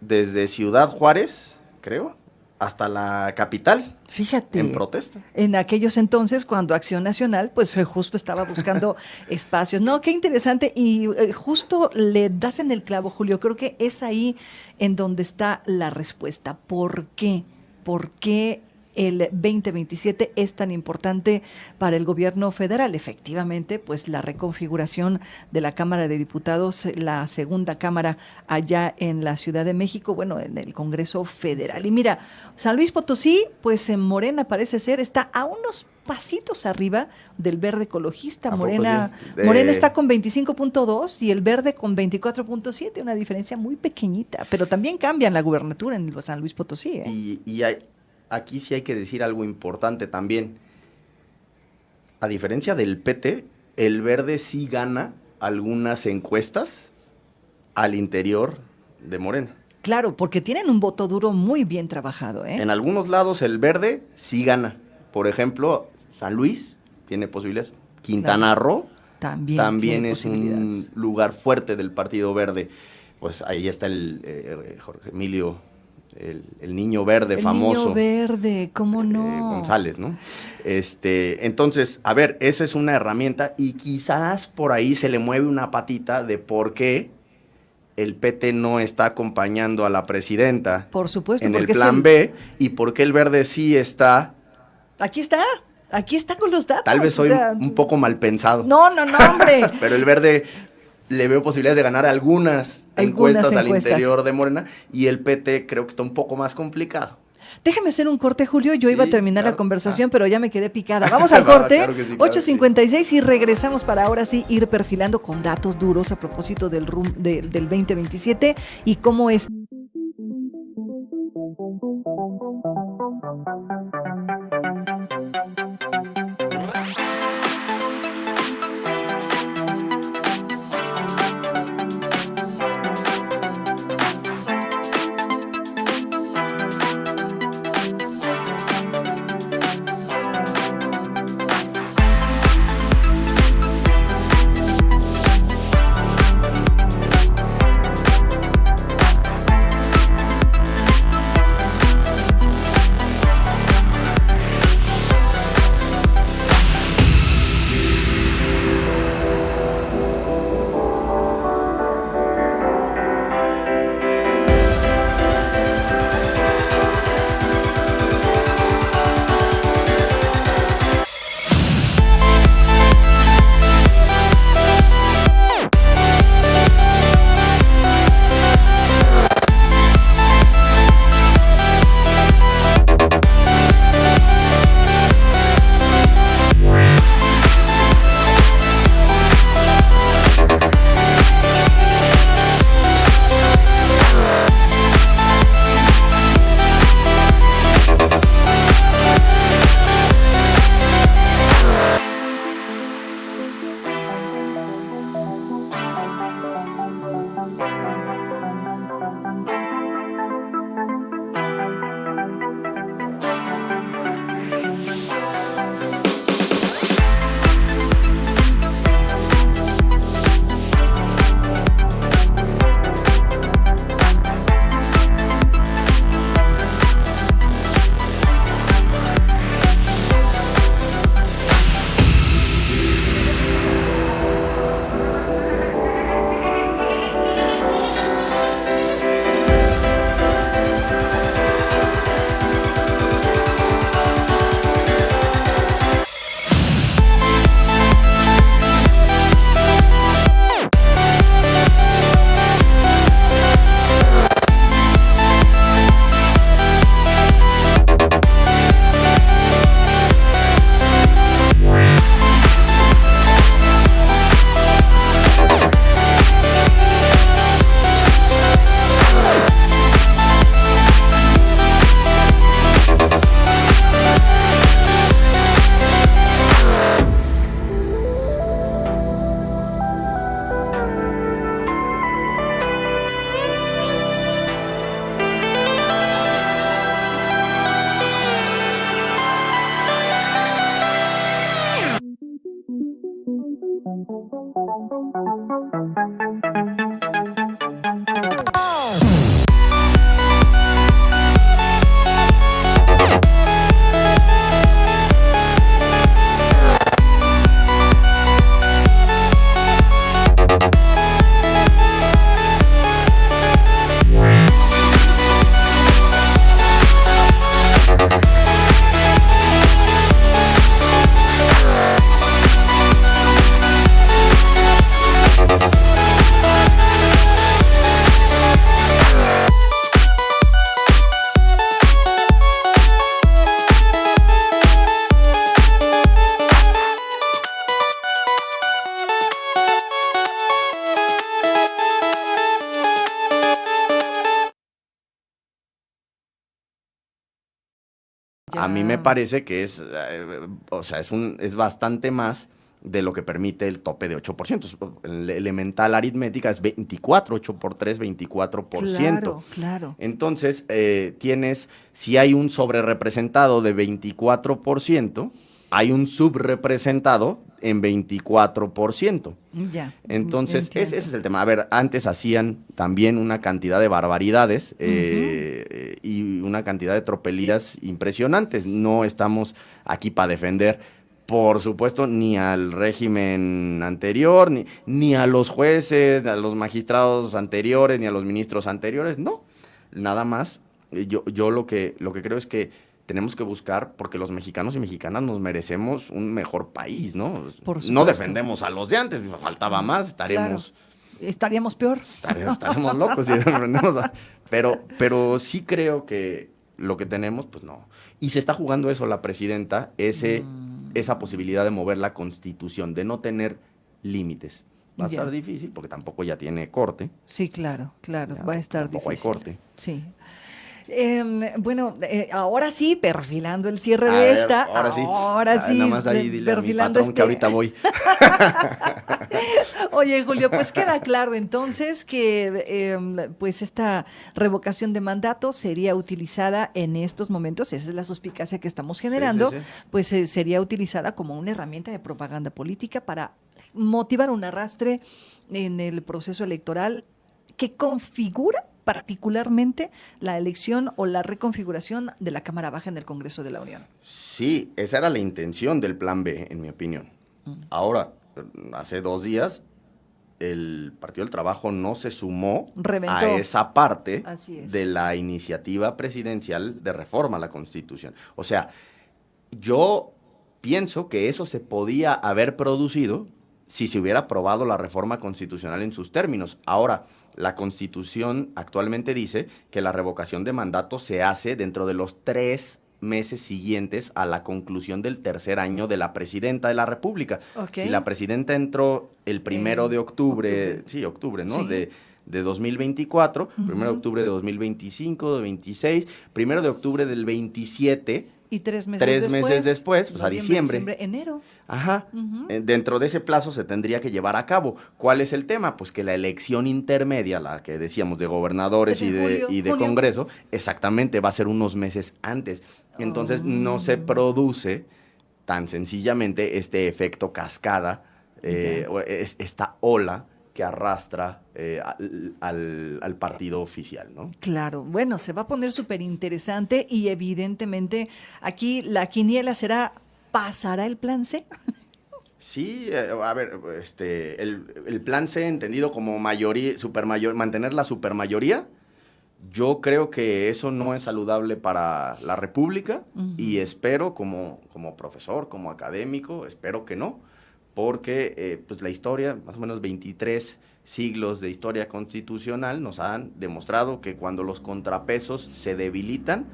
desde Ciudad Juárez, creo, hasta la capital. Fíjate. En protesta. En aquellos entonces, cuando Acción Nacional, pues justo estaba buscando espacios. No, qué interesante. Y justo le das en el clavo, Julio. Creo que es ahí en donde está la respuesta. ¿Por qué? ¿Por qué el 2027 es tan importante para el gobierno federal? Efectivamente, pues la reconfiguración de la Cámara de Diputados, la segunda Cámara allá en la Ciudad de México, bueno, en el Congreso Federal. Y mira, San Luis Potosí, pues en Morena parece ser, está a unos pasitos arriba del Verde Ecologista. Morena está con 25.2 y el Verde con 24.7, una diferencia muy pequeñita, pero también cambian la gubernatura en San Luis Potosí, ¿eh? Y aquí sí hay que decir algo importante también. A diferencia del PT, el Verde sí gana algunas encuestas al interior de Morena. Claro, porque tienen un voto duro muy bien trabajado, ¿eh? En algunos lados el Verde sí gana. Por ejemplo, San Luis tiene posibilidades. Quintana Roo también es un lugar fuerte del Partido Verde. Pues ahí está el Jorge Emilio, el niño verde famoso. El niño verde, ¿cómo no? González, ¿no? Entonces, a ver, esa es una herramienta y quizás por ahí se le mueve una patita de por qué el PT no está acompañando a la presidenta. Por supuesto. En el plan B y por qué el Verde sí está. Aquí está con los datos. Tal vez soy un poco mal pensado. No, hombre. Pero el Verde le veo posibilidades de ganar algunas encuestas al interior de Morena, y el PT creo que está un poco más complicado. Déjame hacer un corte, Julio. Yo iba a terminar la conversación, pero ya me quedé picada. Vamos al corte, claro que sí, 8:56, y regresamos para ahora sí ir perfilando con datos duros a propósito del 2027 y cómo es. A mí me parece que es, o sea, es bastante más de lo que permite el tope de 8%. El elemental aritmética es 24, 8 por 3, 24%. Claro, claro. Entonces, tienes, si hay un sobrerepresentado de 24%, hay un subrepresentado en 24%. Ya. Entonces, ese es el tema. A ver, antes hacían también una cantidad de barbaridades y una cantidad de tropelías impresionantes. No estamos aquí para defender, por supuesto, ni al régimen anterior, ni a los jueces, a los magistrados anteriores, ni a los ministros anteriores. No, nada más. Yo lo que creo es que tenemos que buscar, porque los mexicanos y mexicanas nos merecemos un mejor país, ¿no? Por supuesto. No defendemos a los de antes, faltaba más, estaríamos Estaríamos peor. Estaremos locos si aprendemos pero sí creo que lo que tenemos, pues no. Y se está jugando eso la presidenta, esa posibilidad de mover la Constitución, de no tener límites. Va a estar difícil porque tampoco ya tiene corte. Sí, claro, va a estar difícil. Tampoco hay corte. Sí. Bueno, ahora sí, perfilando el cierre de esta. Ahora sí. Nada más ahí dile perfilando a mi patrón que ahorita voy. Oye, Julio, pues queda claro entonces que pues esta revocación de mandato sería utilizada en estos momentos, esa es la suspicacia que estamos generando, pues sería utilizada como una herramienta de propaganda política para motivar un arrastre en el proceso electoral que configura particularmente la elección o la reconfiguración de la Cámara Baja en el Congreso de la Unión. Sí, esa era la intención del plan B, en mi opinión. Ahora, hace 2 días, el Partido del Trabajo no se sumó a esa parte de la iniciativa presidencial de reforma a la Constitución. O sea, yo pienso que eso se podía haber producido si se hubiera aprobado la reforma constitucional en sus términos. Ahora, la Constitución actualmente dice que la revocación de mandato se hace dentro de los 3 meses siguientes a la conclusión del tercer año de la presidenta de la República. Okay. Si la presidenta entró el 1 de octubre, ¿no? Sí. De 2024, 1 de octubre de 2025, de 26, 1 de octubre del 27... Y 3 meses después, pues a diciembre. Enero. Ajá. Dentro de ese plazo se tendría que llevar a cabo. ¿Cuál es el tema? Pues que la elección intermedia, la que decíamos de gobernadores y de Congreso, exactamente va a ser unos meses antes. Entonces no se produce tan sencillamente este efecto cascada, esta ola que arrastra al partido oficial, ¿no? Claro, bueno, se va a poner súper interesante y evidentemente aquí la quiniela será, ¿pasará el plan C? Sí, a ver, el plan C entendido como mantener la supermayoría, yo creo que eso no es saludable para la República y espero como profesor, como académico, espero que no. Porque pues la historia, más o menos 23 siglos de historia constitucional nos han demostrado que cuando los contrapesos se debilitan,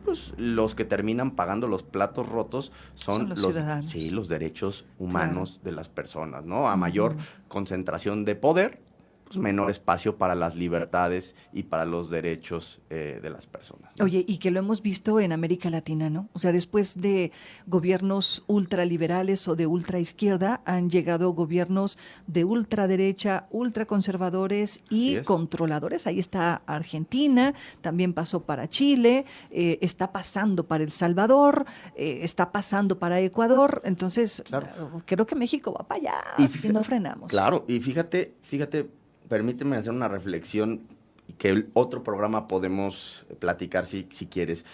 pues los que terminan pagando los platos rotos son los ciudadanos. Sí, los derechos humanos de las personas, ¿no? A mayor concentración de poder, pues menor espacio para las libertades y para los derechos de las personas, ¿no? Oye, y que lo hemos visto en América Latina, ¿no? O sea, después de gobiernos ultraliberales o de ultraizquierda, han llegado gobiernos de ultraderecha, ultraconservadores y controladores. Ahí está Argentina, también pasó para Chile, está pasando para El Salvador, está pasando para Ecuador. Entonces, creo que México va para allá si no frenamos. Claro, y fíjate, permíteme hacer una reflexión que el otro programa podemos platicar si quieres.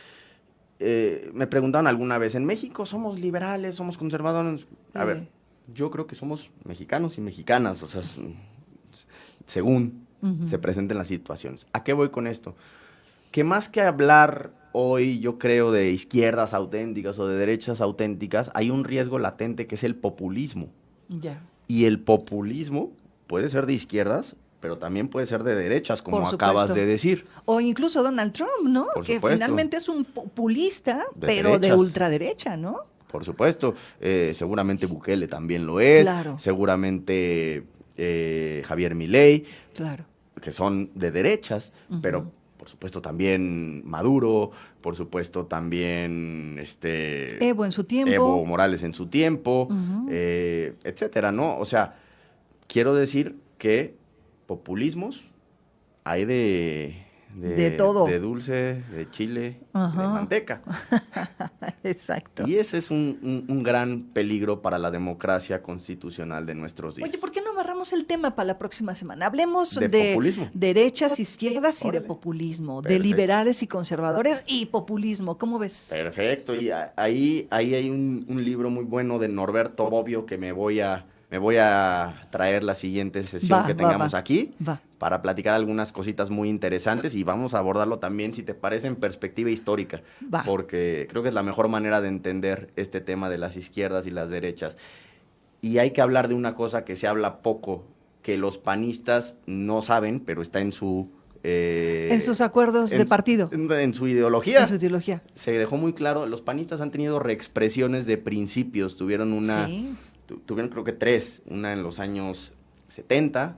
Me preguntaron alguna vez, ¿en México somos liberales, somos conservadores? A ver, yo creo que somos mexicanos y mexicanas, o sea, según se presenten las situaciones. ¿A qué voy con esto? Que más que hablar hoy, yo creo, de izquierdas auténticas o de derechas auténticas, hay un riesgo latente que es el populismo. Ya. Y el populismo puede ser de izquierdas, pero también puede ser de derechas, como acabas de decir. O incluso Donald Trump, ¿no? Que finalmente es un populista, pero de ultraderecha, ¿no? Por supuesto. Seguramente Bukele también lo es. Claro. Seguramente Javier Milei. Claro. Que son de derechas, pero por supuesto también Maduro, por supuesto también Evo en su tiempo. Evo Morales en su tiempo, etcétera, ¿no? O sea, quiero decir que populismos hay de todo. De dulce, de chile, de manteca. Exacto. Y ese es un gran peligro para la democracia constitucional de nuestros días. Oye, ¿por qué no amarramos el tema para la próxima semana? Hablemos de populismo. Derechas, izquierdas y de populismo, de liberales y conservadores y populismo. ¿Cómo ves? Perfecto. Y ahí hay un libro muy bueno de Norberto Bobbio que me voy a traer la siguiente sesión que tengamos aquí para platicar algunas cositas muy interesantes y vamos a abordarlo también, si te parece, en perspectiva histórica, porque creo que es la mejor manera de entender este tema de las izquierdas y las derechas. Y hay que hablar de una cosa que se habla poco que los panistas no saben, pero está en su... en sus acuerdos de partido. En su ideología. En su ideología. Se dejó muy claro, los panistas han tenido reexpresiones de principios, tuvieron creo que 3, una en los años 70,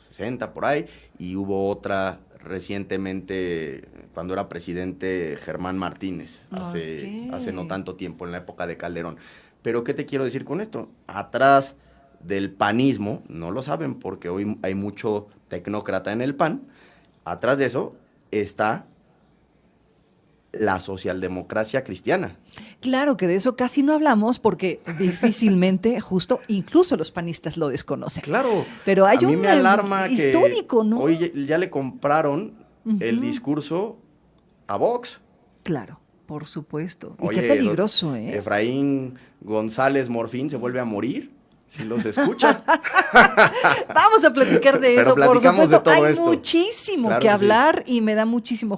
60 por ahí, y hubo otra recientemente cuando era presidente Germán Martínez, hace no tanto tiempo, en la época de Calderón. Pero ¿qué te quiero decir con esto? Atrás del panismo, no lo saben porque hoy hay mucho tecnócrata en el PAN, atrás de eso está la socialdemocracia cristiana. Claro que de eso casi no hablamos porque difícilmente, justo, incluso los panistas lo desconocen. Claro. Pero hay a mí me alarma histórico, que ¿no? hoy ya le compraron el discurso a Vox. Claro, por supuesto. Y oye, qué peligroso, ¿eh? Efraín González Morfín se vuelve a morir. Si los escucha. Vamos a platicar de eso, por supuesto. De todo hay esto. muchísimo claro que hablar sí. Y me da muchísimo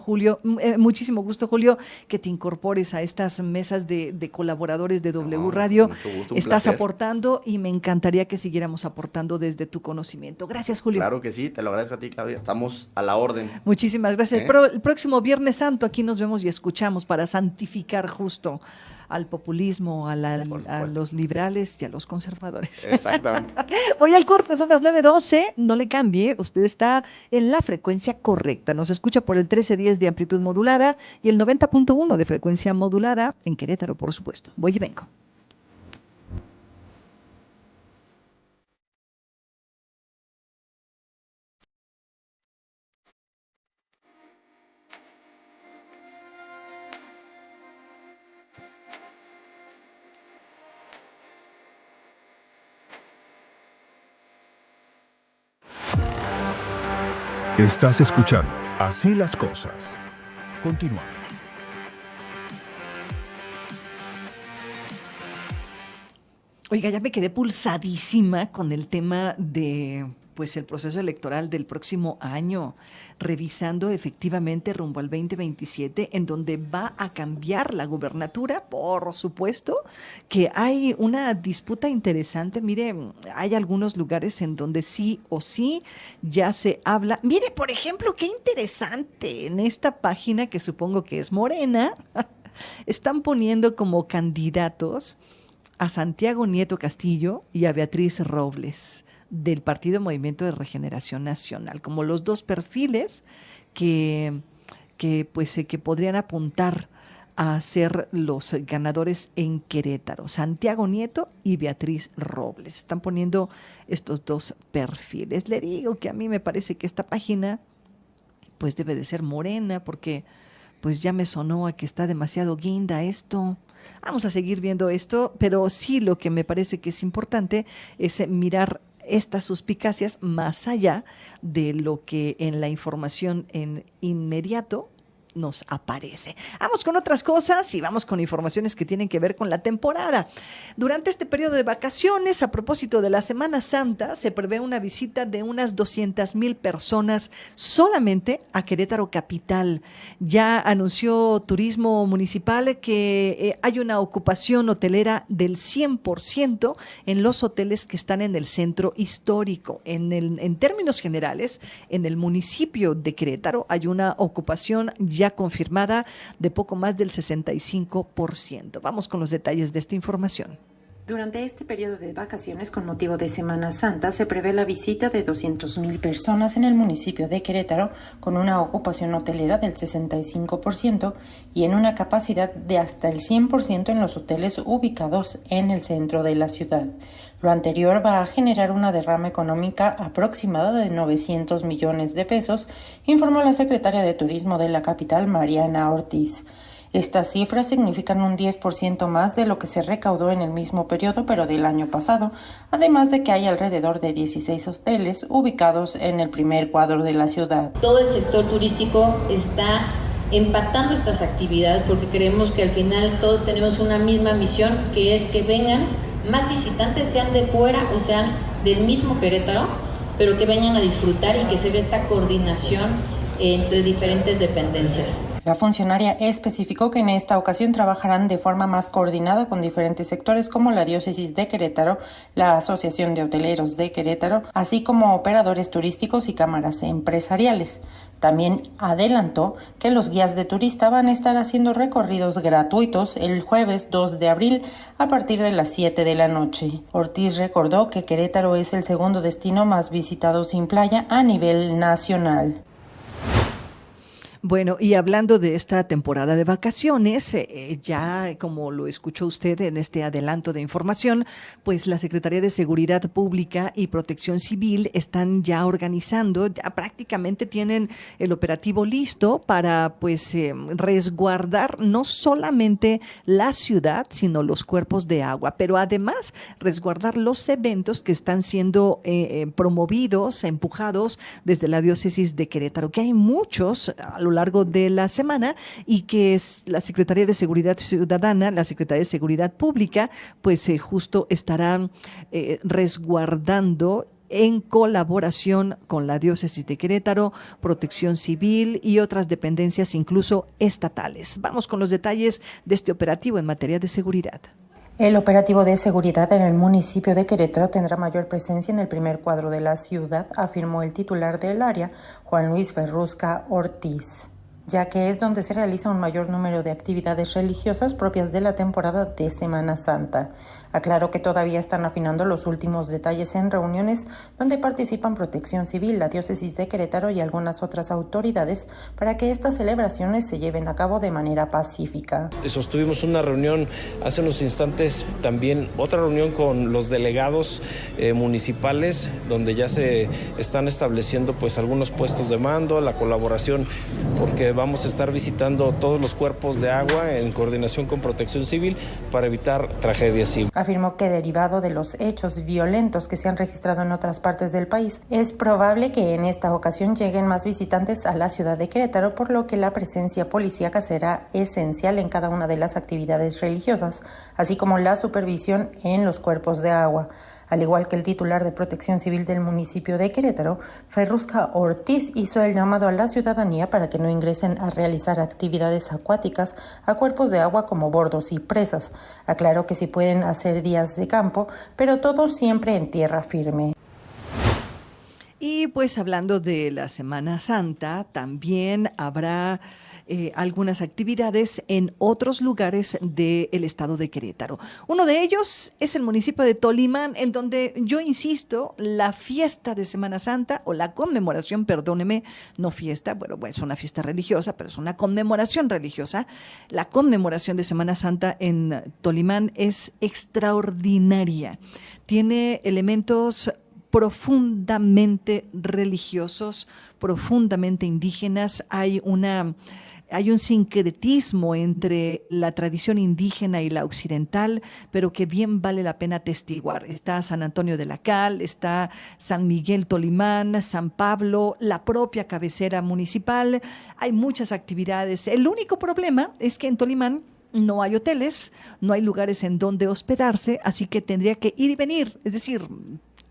gusto, Julio, que te incorpores a estas mesas de colaboradores de W Radio. Mucho gusto, Estás placer. aportando y me encantaría que siguiéramos aportando desde tu conocimiento. Gracias, Julio. Claro que sí, te lo agradezco a ti, Claudia. Estamos a la orden. Muchísimas gracias. El próximo Viernes Santo aquí nos vemos y escuchamos para santificar justo al populismo, a los liberales y a los conservadores. Exactamente. Voy al corte, son las 9:12, no le cambie, usted está en la frecuencia correcta. Nos escucha por el 1310 de amplitud modulada y el 90.1 de frecuencia modulada en Querétaro, por supuesto. Voy y vengo. Estás escuchando Así las Cosas. Continuamos. Oiga, ya me quedé pulsadísima con el tema de el proceso electoral del próximo año, revisando efectivamente rumbo al 2027, en donde va a cambiar la gubernatura, por supuesto, que hay una disputa interesante. Mire, hay algunos lugares en donde sí o sí ya se habla. Mire, por ejemplo, qué interesante, en esta página que supongo que es Morena, están poniendo como candidatos a Santiago Nieto Castillo y a Beatriz Robles, del Partido Movimiento de Regeneración Nacional, como los dos perfiles que podrían apuntar a ser los ganadores en Querétaro. Santiago Nieto y Beatriz Robles. Están poniendo estos dos perfiles. Le digo que a mí me parece que esta página debe de ser Morena, porque ya me sonó a que está demasiado guinda esto. Vamos a seguir viendo esto, pero sí lo que me parece que es importante es mirar estas suspicacias más allá de lo que en la información en inmediato nos aparece. Vamos con otras cosas y vamos con informaciones que tienen que ver con la temporada. Durante este periodo de vacaciones, a propósito de la Semana Santa, se prevé una visita de unas 200,000 personas solamente a Querétaro capital. Ya anunció Turismo Municipal que hay una ocupación hotelera del 100% en los hoteles que están en el centro histórico. En términos generales, en el municipio de Querétaro hay una ocupación ya confirmada de poco más del 65%. Vamos con los detalles de esta información. Durante este periodo de vacaciones con motivo de Semana Santa se prevé la visita de 200,000 personas en el municipio de Querétaro con una ocupación hotelera del 65% y en una capacidad de hasta el 100% en los hoteles ubicados en el centro de la ciudad. Lo anterior va a generar una derrama económica aproximada de 900 millones de pesos, informó la secretaria de Turismo de la capital, Mariana Ortiz. Estas cifras significan un 10% más de lo que se recaudó en el mismo periodo, pero del año pasado, además de que hay alrededor de 16 hoteles ubicados en el primer cuadro de la ciudad. Todo el sector turístico está empatando estas actividades porque creemos que al final todos tenemos una misma misión, que es que vengan más visitantes, sean de fuera o sean del mismo Querétaro, pero que vengan a disfrutar y que se vea esta coordinación entre diferentes dependencias. La funcionaria especificó que en esta ocasión trabajarán de forma más coordinada con diferentes sectores como la Diócesis de Querétaro, la Asociación de Hoteleros de Querétaro, así como operadores turísticos y cámaras empresariales. También adelantó que los guías de turista van a estar haciendo recorridos gratuitos el jueves 2 de abril a partir de las 7 de la noche. Ortiz recordó que Querétaro es el segundo destino más visitado sin playa a nivel nacional. Bueno, y hablando de esta temporada de vacaciones, ya como lo escuchó usted en este adelanto de información, pues la Secretaría de Seguridad Pública y Protección Civil están ya organizando, ya prácticamente tienen el operativo listo para pues resguardar no solamente la ciudad, sino los cuerpos de agua, pero además resguardar los eventos que están siendo promovidos, empujados desde la Diócesis de Querétaro, que hay muchos a lo largo de la semana y que es la Secretaría de Seguridad Ciudadana, la Secretaría de Seguridad Pública, pues justo estarán resguardando en colaboración con la Diócesis de Querétaro, Protección Civil y otras dependencias, incluso estatales. Vamos con los detalles de este operativo en materia de seguridad. El operativo de seguridad en el municipio de Querétaro tendrá mayor presencia en el primer cuadro de la ciudad, afirmó el titular del área, Juan Luis Ferrusca Ortiz, ya que es donde se realiza un mayor número de actividades religiosas propias de la temporada de Semana Santa. Aclaró que todavía están afinando los últimos detalles en reuniones donde participan Protección Civil, la Diócesis de Querétaro y algunas otras autoridades para que estas celebraciones se lleven a cabo de manera pacífica. Sostuvimos una reunión hace unos instantes, también otra reunión con los delegados municipales, donde ya se están estableciendo pues algunos puestos de mando, la colaboración, porque vamos a estar visitando todos los cuerpos de agua en coordinación con Protección Civil para evitar tragedias civiles. Afirmó que derivado de los hechos violentos que se han registrado en otras partes del país, es probable que en esta ocasión lleguen más visitantes a la ciudad de Querétaro, por lo que la presencia policíaca será esencial en cada una de las actividades religiosas, así como la supervisión en los cuerpos de agua. Al igual que el titular de Protección Civil del municipio de Querétaro, Ferrusca Ortiz hizo el llamado a la ciudadanía para que no ingresen a realizar actividades acuáticas a cuerpos de agua como bordos y presas. Aclaró que sí pueden hacer días de campo, pero todo siempre en tierra firme. Y pues hablando de la Semana Santa, también habrá algunas actividades en otros lugares del estado de Querétaro. Uno de ellos es el municipio de Tolimán, en donde yo insisto, la fiesta de Semana Santa, o la conmemoración, perdóneme, no fiesta, bueno, es una fiesta religiosa, pero es una conmemoración religiosa. La conmemoración de Semana Santa en Tolimán es extraordinaria. Tiene elementos profundamente religiosos, profundamente indígenas. Hay un sincretismo entre la tradición indígena y la occidental, pero que bien vale la pena atestiguar. Está San Antonio de la Cal, está San Miguel Tolimán, San Pablo, la propia cabecera municipal. Hay muchas actividades. El único problema es que en Tolimán no hay hoteles, no hay lugares en donde hospedarse, así que tendría que ir y venir, es decir,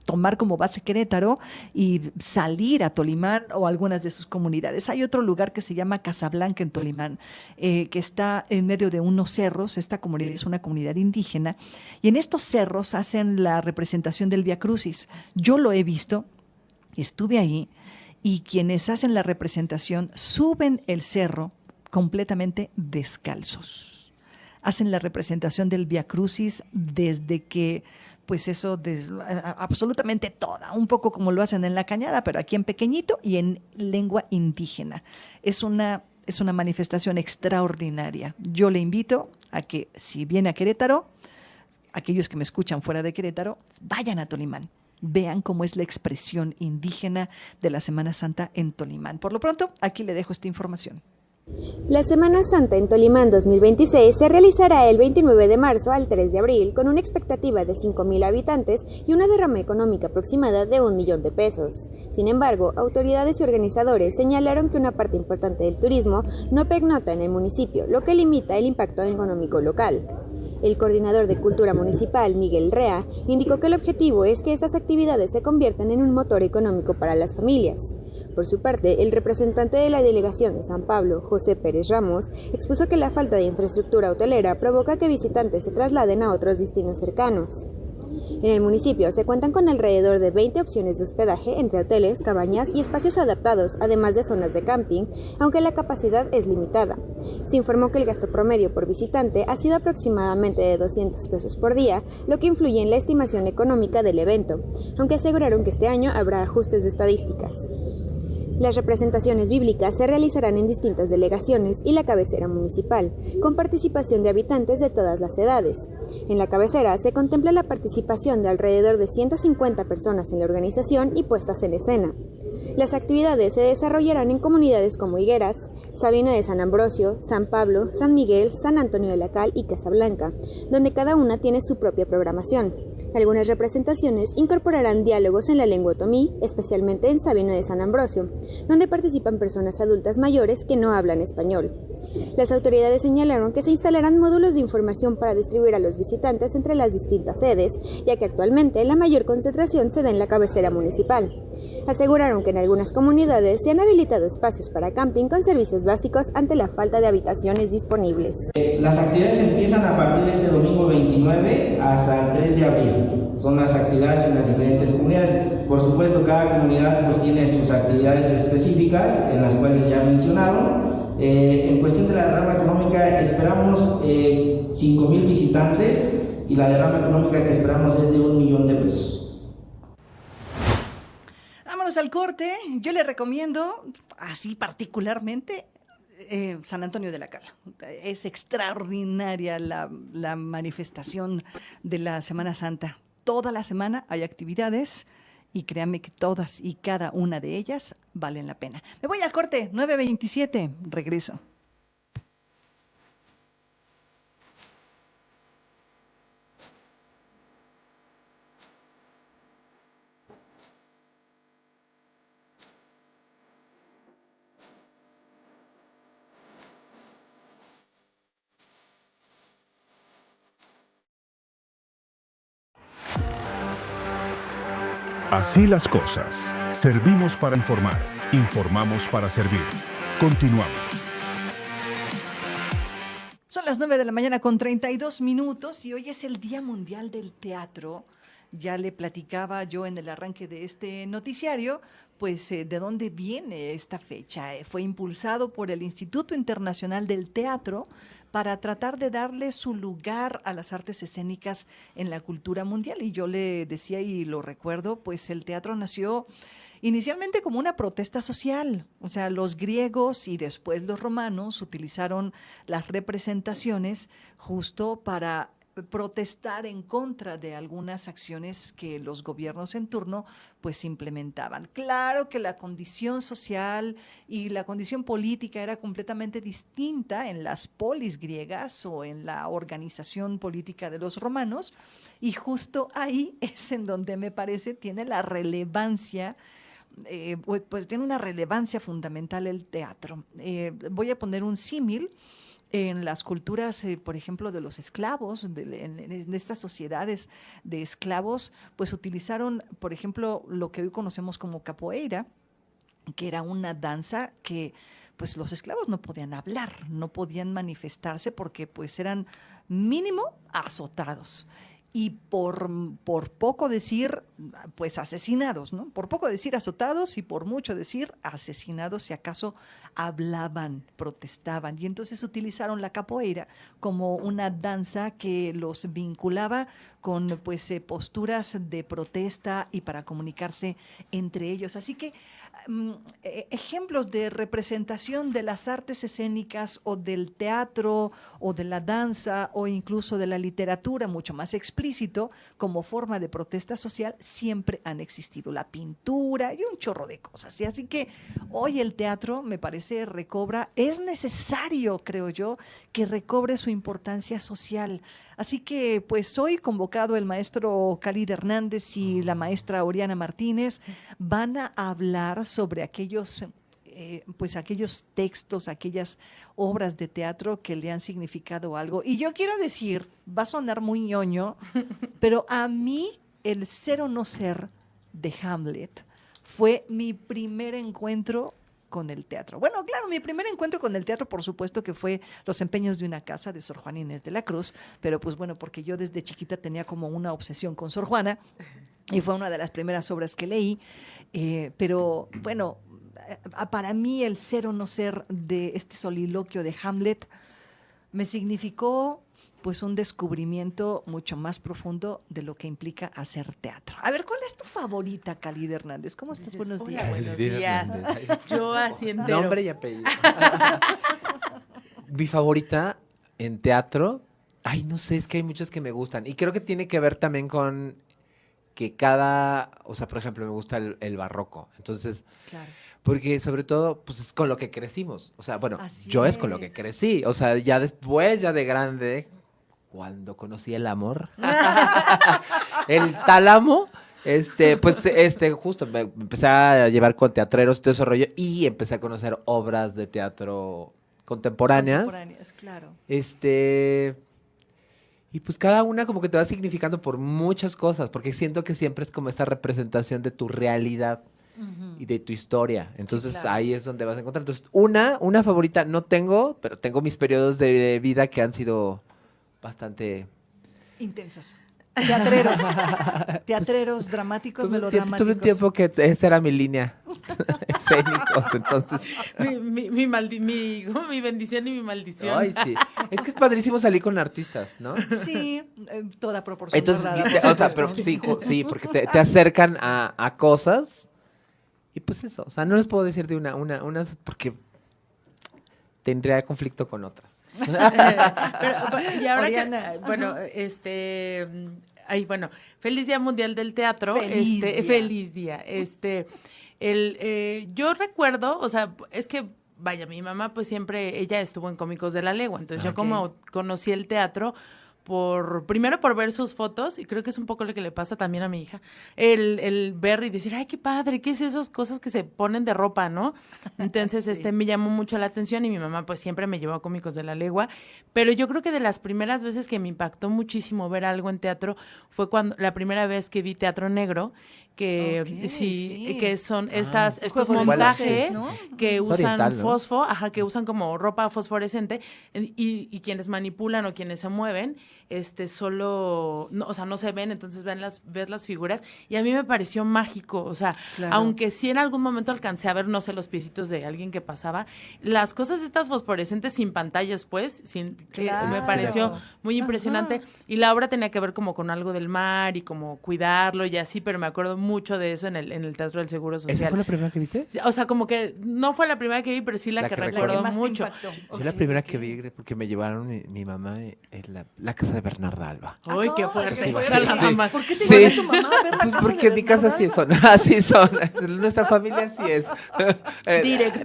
tomar como base Querétaro y salir a Tolimán o algunas de sus comunidades. Hay otro lugar que se llama Casablanca en Tolimán, que está en medio de unos cerros. Esta comunidad es una comunidad indígena y en estos cerros hacen la representación del Vía Crucis. Yo lo he visto, estuve ahí, y quienes hacen la representación suben el cerro completamente descalzos. Hacen la representación del Vía Crucis desde que pues eso, absolutamente toda, un poco como lo hacen en la Cañada, pero aquí en pequeñito y en lengua indígena. Es una manifestación extraordinaria. Yo le invito a que, si viene a Querétaro, aquellos que me escuchan fuera de Querétaro, vayan a Tolimán. Vean cómo es la expresión indígena de la Semana Santa en Tolimán. Por lo pronto, aquí le dejo esta información. La Semana Santa en Tolimán 2026 se realizará el 29 de marzo al 3 de abril con una expectativa de 5,000 habitantes y una derrama económica aproximada de 1 millón de pesos. Sin embargo, autoridades y organizadores señalaron que una parte importante del turismo no pernocta en el municipio, lo que limita el impacto económico local. El coordinador de Cultura Municipal, Miguel Rea, indicó que el objetivo es que estas actividades se conviertan en un motor económico para las familias. Por su parte, el representante de la delegación de San Pablo, José Pérez Ramos, expuso que la falta de infraestructura hotelera provoca que visitantes se trasladen a otros destinos cercanos. En el municipio se cuentan con alrededor de 20 opciones de hospedaje entre hoteles, cabañas y espacios adaptados, además de zonas de camping, aunque la capacidad es limitada. Se informó que el gasto promedio por visitante ha sido aproximadamente de 200 pesos por día, lo que influye en la estimación económica del evento, aunque aseguraron que este año habrá ajustes de estadísticas. Las representaciones bíblicas se realizarán en distintas delegaciones y la cabecera municipal, con participación de habitantes de todas las edades. En la cabecera se contempla la participación de alrededor de 150 personas en la organización y puestas en escena. Las actividades se desarrollarán en comunidades como Higueras, Sabino de San Ambrosio, San Pablo, San Miguel, San Antonio de la Cal y Casablanca, donde cada una tiene su propia programación. Algunas representaciones incorporarán diálogos en la lengua otomí, especialmente en Sabino de San Ambrosio, donde participan personas adultas mayores que no hablan español. Las autoridades señalaron que se instalarán módulos de información para distribuir a los visitantes entre las distintas sedes, ya que actualmente la mayor concentración se da en la cabecera municipal. Aseguraron que en algunas comunidades se han habilitado espacios para camping con servicios básicos ante la falta de habitaciones disponibles. Las actividades empiezan a partir de este domingo 29 hasta el 3 de abril. Son las actividades en las diferentes comunidades. Por supuesto, cada comunidad pues tiene sus actividades específicas, en las cuales ya mencionaron. En cuestión de la derrama económica, esperamos 5,000 visitantes y la derrama económica que esperamos es de 1 millón de pesos. Vámonos al corte. Yo le recomiendo, así particularmente, San Antonio de la Cal. Es extraordinaria la manifestación de la Semana Santa. Toda la semana hay actividades y créanme que todas y cada una de ellas valen la pena. Me voy al corte, 9:27, regreso. Así las cosas. Servimos para informar. Informamos para servir. Continuamos. Son las 9:32 y hoy es el Día Mundial del Teatro. Ya le platicaba yo en el arranque de este noticiario, pues de dónde viene esta fecha. Fue impulsado por el Instituto Internacional del Teatro para tratar de darle su lugar a las artes escénicas en la cultura mundial. Y yo le decía y lo recuerdo, pues el teatro nació inicialmente como una protesta social. O sea, los griegos y después los romanos utilizaron las representaciones justo para protestar en contra de algunas acciones que los gobiernos en turno pues implementaban. Claro que la condición social y la condición política era completamente distinta en las polis griegas o en la organización política de los romanos, y justo ahí es en donde me parece tiene la relevancia, pues tiene una relevancia fundamental el teatro. Voy a poner un símil. En las culturas, por ejemplo, de los esclavos, en estas sociedades de esclavos, pues utilizaron, por ejemplo, lo que hoy conocemos como capoeira, que era una danza que pues los esclavos no podían hablar, no podían manifestarse porque pues eran mínimo azotados. Y por poco decir, pues asesinados, ¿no? Por poco decir azotados y por mucho decir asesinados si acaso hablaban, protestaban. Y entonces utilizaron la capoeira como una danza que los vinculaba con pues posturas de protesta y para comunicarse entre ellos. Así que ejemplos de representación de las artes escénicas o del teatro o de la danza o incluso de la literatura mucho más explícito como forma de protesta social siempre han existido. La pintura y un chorro de cosas. Y así que hoy el teatro me parece recobra, es necesario, creo yo, que recobre su importancia social. Así que pues hoy convocado el maestro Khalid Hernández y la maestra Oriana Martínez van a hablar sobre aquellos textos, aquellas obras de teatro que le han significado algo. Y yo quiero decir, va a sonar muy ñoño, pero a mí el ser o no ser de Hamlet fue mi primer encuentro con el teatro. Bueno, claro, mi primer encuentro con el teatro, por supuesto, que fue Los empeños de una casa de Sor Juana Inés de la Cruz, pero pues bueno, porque yo desde chiquita tenía como una obsesión con Sor Juana y fue una de las primeras obras que leí, pero bueno, para mí el ser o no ser de este soliloquio de Hamlet me significó pues un descubrimiento mucho más profundo de lo que implica hacer teatro. A ver, ¿cuál es tu favorita, Khalid Hernández? ¿Cómo estás? Buenos días. Buenos días. Yo así entero. Nombre y apellido. Mi favorita en teatro, ay, no sé, es que hay muchos que me gustan. Y creo que tiene que ver también con que o sea, por ejemplo, me gusta el barroco. Entonces, claro. Porque sobre todo, pues es con lo que crecimos. O sea, bueno, Así yo es con lo que crecí. O sea, ya después, ya de grande, cuando conocí el amor, el tálamo, pues, justo me empecé a llevar con teatreros y todo ese rollo, y empecé a conocer obras de teatro contemporáneas. Claro. Y pues cada una como que te va significando por muchas cosas, porque siento que siempre es como esta representación de tu realidad. Y de tu historia. Entonces, sí, claro, ahí es donde vas a encontrar. Entonces, una favorita no tengo, pero tengo mis periodos de vida que han sido bastante intensos. Teatreros. Teatreros, dramáticos, melodramáticos. Tuve un tiempo que esa era mi línea. Escénicos, entonces. Mi bendición y mi maldición. Ay, sí. Es que es padrísimo salir con artistas, ¿no? Sí, toda proporción. Entonces, o sea, pero sí, porque te acercan a cosas. Y pues eso, o sea, no les puedo decir de una porque tendría conflicto con otras. Pero, y ahora que, bueno, feliz Día Mundial del Teatro. Feliz día. Yo recuerdo, o sea, es que, vaya, mi mamá pues siempre, ella estuvo en Cómicos de la Legua, entonces yo como conocí el teatro primero por ver sus fotos, y creo que es un poco lo que le pasa también a mi hija, el ver y decir, ay, qué padre, ¿qué es esas cosas que se ponen de ropa, no? Entonces, sí, me llamó mucho la atención, y mi mamá pues siempre me llevó a Cómicos de la Legua, pero yo creo que de las primeras veces que me impactó muchísimo ver algo en teatro fue la primera vez que vi teatro negro, que que son estos montajes, ¿no? Que usan que usan como ropa fosforescente, y quienes manipulan o quienes se mueven, solo, no, o sea, no se ven, entonces ves las figuras, y a mí me pareció mágico, o sea, claro, aunque sí en algún momento alcancé a ver, no sé, los piecitos de alguien que pasaba, las cosas estas fosforescentes sin pantallas, pues, claro, me pareció muy impresionante. Ajá. Y la obra tenía que ver como con algo del mar y como cuidarlo y así, pero me acuerdo mucho de eso en el Teatro del Seguro Social. ¿Esa fue la primera que viste? O sea, como que no fue la primera que vi, pero sí la que recuerdo mucho. Yo la primera que vi, porque me llevaron mi mamá la casa de Bernarda Alba. ¡Ay, qué fuerte! Sí. ¿Por qué te llevó tu mamá a ver la casa porque en mi casa sí son, así son. Nuestra familia sí es.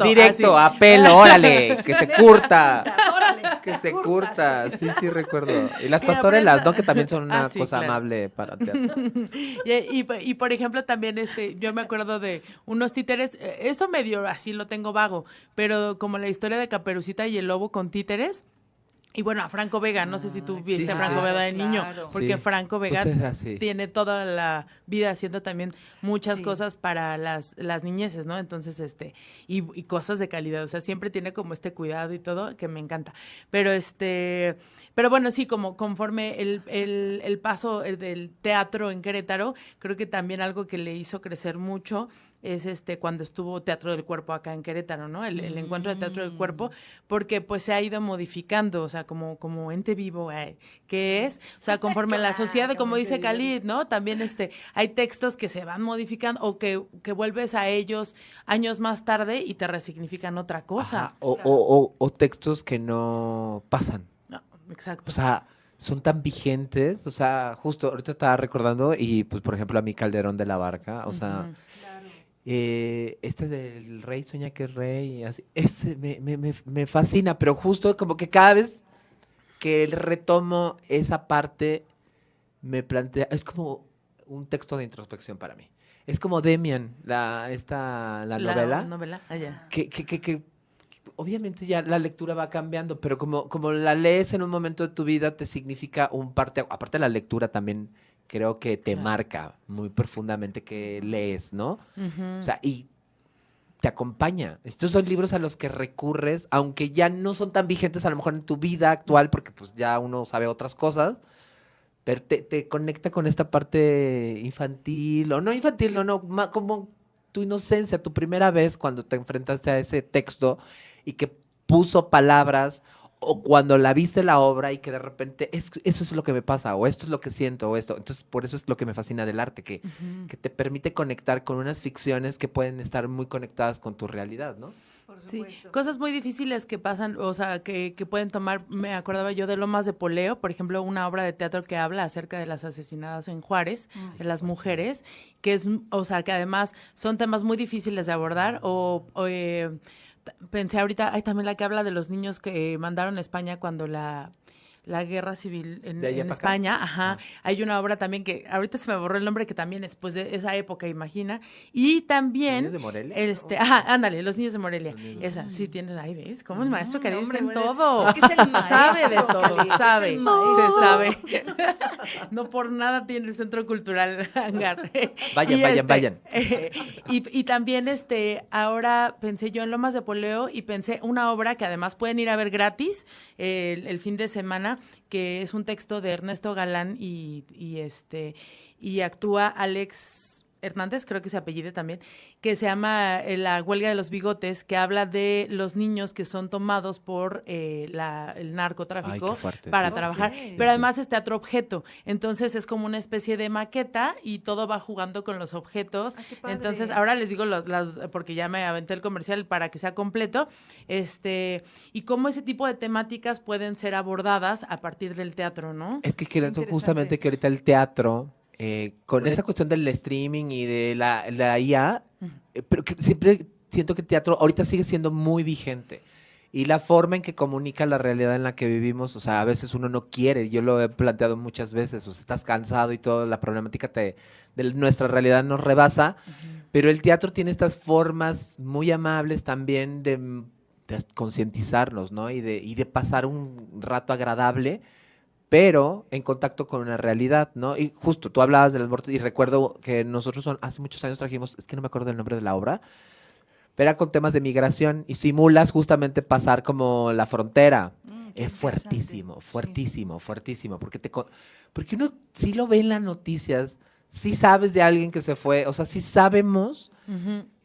Directo, a pelo, órale, que se curta. Que se curta, sí, recuerdo. Y las pastorelas, ¿no? Que también son una cosa amable para teatro. Y por ejemplo, también yo me acuerdo de unos títeres, eso medio así lo tengo vago, pero como la historia de Caperucita y el lobo con títeres. Y bueno, a Franco Vega, no sé si tú viste a Franco Vega de niño, porque Franco Vega tiene toda la vida haciendo también muchas cosas para las niñeces, ¿no? Entonces, y cosas de calidad, o sea, siempre tiene como cuidado y todo, que me encanta. Pero bueno, sí, como conforme el paso del teatro en Querétaro, creo que también algo que le hizo crecer mucho es cuando estuvo Teatro del Cuerpo acá en Querétaro, ¿no? El encuentro de Teatro del Cuerpo, porque pues se ha ido modificando, o sea, como ente vivo que es, o sea, conforme la sociedad, como dice Khalid, ¿no? También hay textos que se van modificando o que vuelves a ellos años más tarde y te resignifican otra cosa. Ajá, o textos que no pasan. No, exacto. O sea, son tan vigentes, o sea, justo ahorita estaba recordando y pues por ejemplo a mi Calderón de la Barca, o sea, del rey sueña que es rey, así, me fascina, pero justo como que cada vez que retomo esa parte me plantea, es como un texto de introspección para mí. Es como Demian, la novela. Que obviamente ya la lectura va cambiando, pero como la lees en un momento de tu vida te significa aparte de la lectura también creo que te marca muy profundamente que lees, ¿no? O sea, y te acompaña. Estos son libros a los que recurres, aunque ya no son tan vigentes a lo mejor en tu vida actual, porque pues ya uno sabe otras cosas, pero te conecta con esta parte infantil, o no infantil, como tu inocencia, tu primera vez cuando te enfrentaste a ese texto y que puso palabras, o cuando la viste la obra y que de repente eso es lo que me pasa, o esto es lo que siento, o esto. Entonces, por eso es lo que me fascina del arte, que te permite conectar con unas ficciones que pueden estar muy conectadas con tu realidad, ¿no? Sí, cosas muy difíciles que pasan, o sea, que pueden tomar. Me acordaba yo de Lomas de Poleo, por ejemplo, una obra de teatro que habla acerca de las asesinadas en Juárez, de las mujeres, que es, o sea, que además son temas muy difíciles de abordar, pensé ahorita, hay también la que habla de los niños que mandaron a España cuando la guerra civil en España, hay una obra también que ahorita se me borró el nombre, que también es pues de esa época, imagina, y también ¿Los niños de Morelia? Ándale, Los niños de Morelia, esa, sí tienes, ahí ves, como el maestro que dice en todo, es que es el sabe de maestro, todo, Cali, sabe, es el maestro. se sabe, no por nada tiene el Centro Cultural Hangar. Vayan. Y también ahora pensé yo en Lomas de Poleo y pensé una obra que además pueden ir a ver gratis el fin de semana, que es un texto de Ernesto Galán y actúa Alex Hernández, creo que se apellide también, que se llama La huelga de los bigotes, que habla de los niños que son tomados por el narcotráfico para trabajar, pero además es teatro objeto, entonces es como una especie de maqueta y todo va jugando con los objetos. Entonces ahora les digo porque ya me aventé el comercial para que sea completo, y cómo ese tipo de temáticas pueden ser abordadas a partir del teatro, ¿no? Es que creo justamente que ahorita el teatro, con esa cuestión del streaming y de la IA, pero que siempre siento que el teatro ahorita sigue siendo muy vigente. Y la forma en que comunica la realidad en la que vivimos, o sea, a veces uno no quiere, yo lo he planteado muchas veces, o sea, estás cansado y toda la problemática de nuestra realidad nos rebasa, pero el teatro tiene estas formas muy amables también de concientizarnos, ¿no? Y de pasar un rato agradable, pero en contacto con una realidad, ¿no? Y justo, tú hablabas de las muertes, y recuerdo que nosotros hace muchos años trajimos, es que no me acuerdo el nombre de la obra, pero era con temas de migración, y simulas justamente pasar como la frontera. Es fuertísimo, porque uno sí lo ve en las noticias, sí sabes de alguien que se fue, o sea, sí sabemos,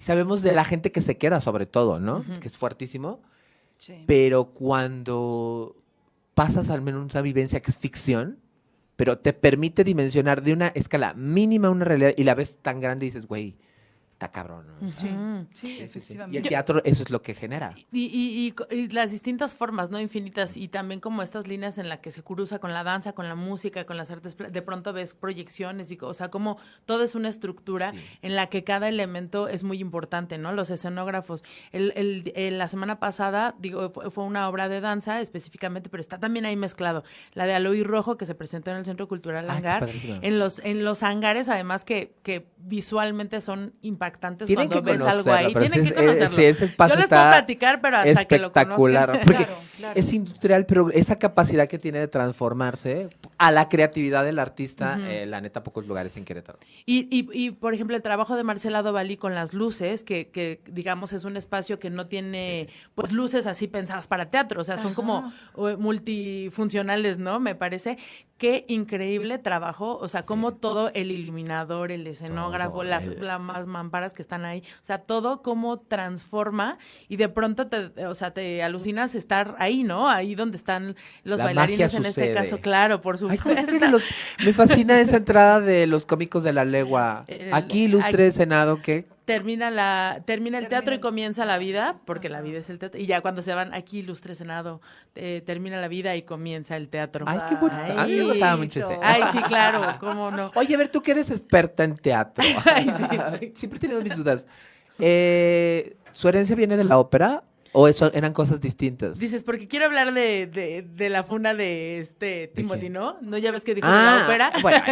sabemos de la gente que se queda sobre todo, ¿no? Que es fuertísimo, pero cuando pasas al menos una vivencia que es ficción, pero te permite dimensionar de una escala mínima una realidad y la ves tan grande y dices, güey, está cabrón, ¿no? Sí, efectivamente. Y el teatro eso es lo que genera. Y las distintas formas, ¿no? Infinitas, y también como estas líneas en las que se cruza con la danza, con la música, con las artes, de pronto ves proyecciones, o sea, como todo es una estructura en la que cada elemento es muy importante, ¿no? Los escenógrafos. La semana pasada, fue una obra de danza específicamente, pero está también ahí mezclado. La de Aloy Rojo, que se presentó en el Centro Cultural Hangar. En los hangares, además, que visualmente son impactantes cuando ves algo ahí. Tienen que conocerlo. Ese espacio yo les puedo platicar, pero hasta que lo conozcan. Espectacular. Porque es industrial, pero esa capacidad que tiene de transformarse a la creatividad del artista, la neta, pocos lugares en Querétaro. Y por ejemplo, el trabajo de Marcela Dovalí con las luces, que digamos es un espacio que no tiene pues luces así pensadas para teatro, o sea, son como multifuncionales, ¿no? Me parece. Qué increíble trabajo, o sea, como todo el iluminador, el escenógrafo, las mamparas que están ahí, o sea, todo cómo transforma y de pronto te alucinas estar ahí, ¿no? Ahí donde están los bailarines en este caso, claro, por supuesto. Me fascina esa entrada de los cómicos de la legua. Aquí ilustre Senado, ¿qué? Termina el teatro y comienza la vida, porque la vida es el teatro, y ya cuando se van aquí, ilustre Senado, termina la vida y comienza el teatro. Ay, qué bonito. A mí me gustaba mucho ese. Ay, sí, claro, cómo no. Oye, a ver, tú que eres experta en teatro. Ay, sí. Siempre he tenido mis dudas. ¿Su herencia viene de la ópera ¿O eso eran cosas distintas? Dices, porque quiero hablar de la funda de Timothy, ¿no? ¿No? Ya ves que dijo de la ópera. Bueno,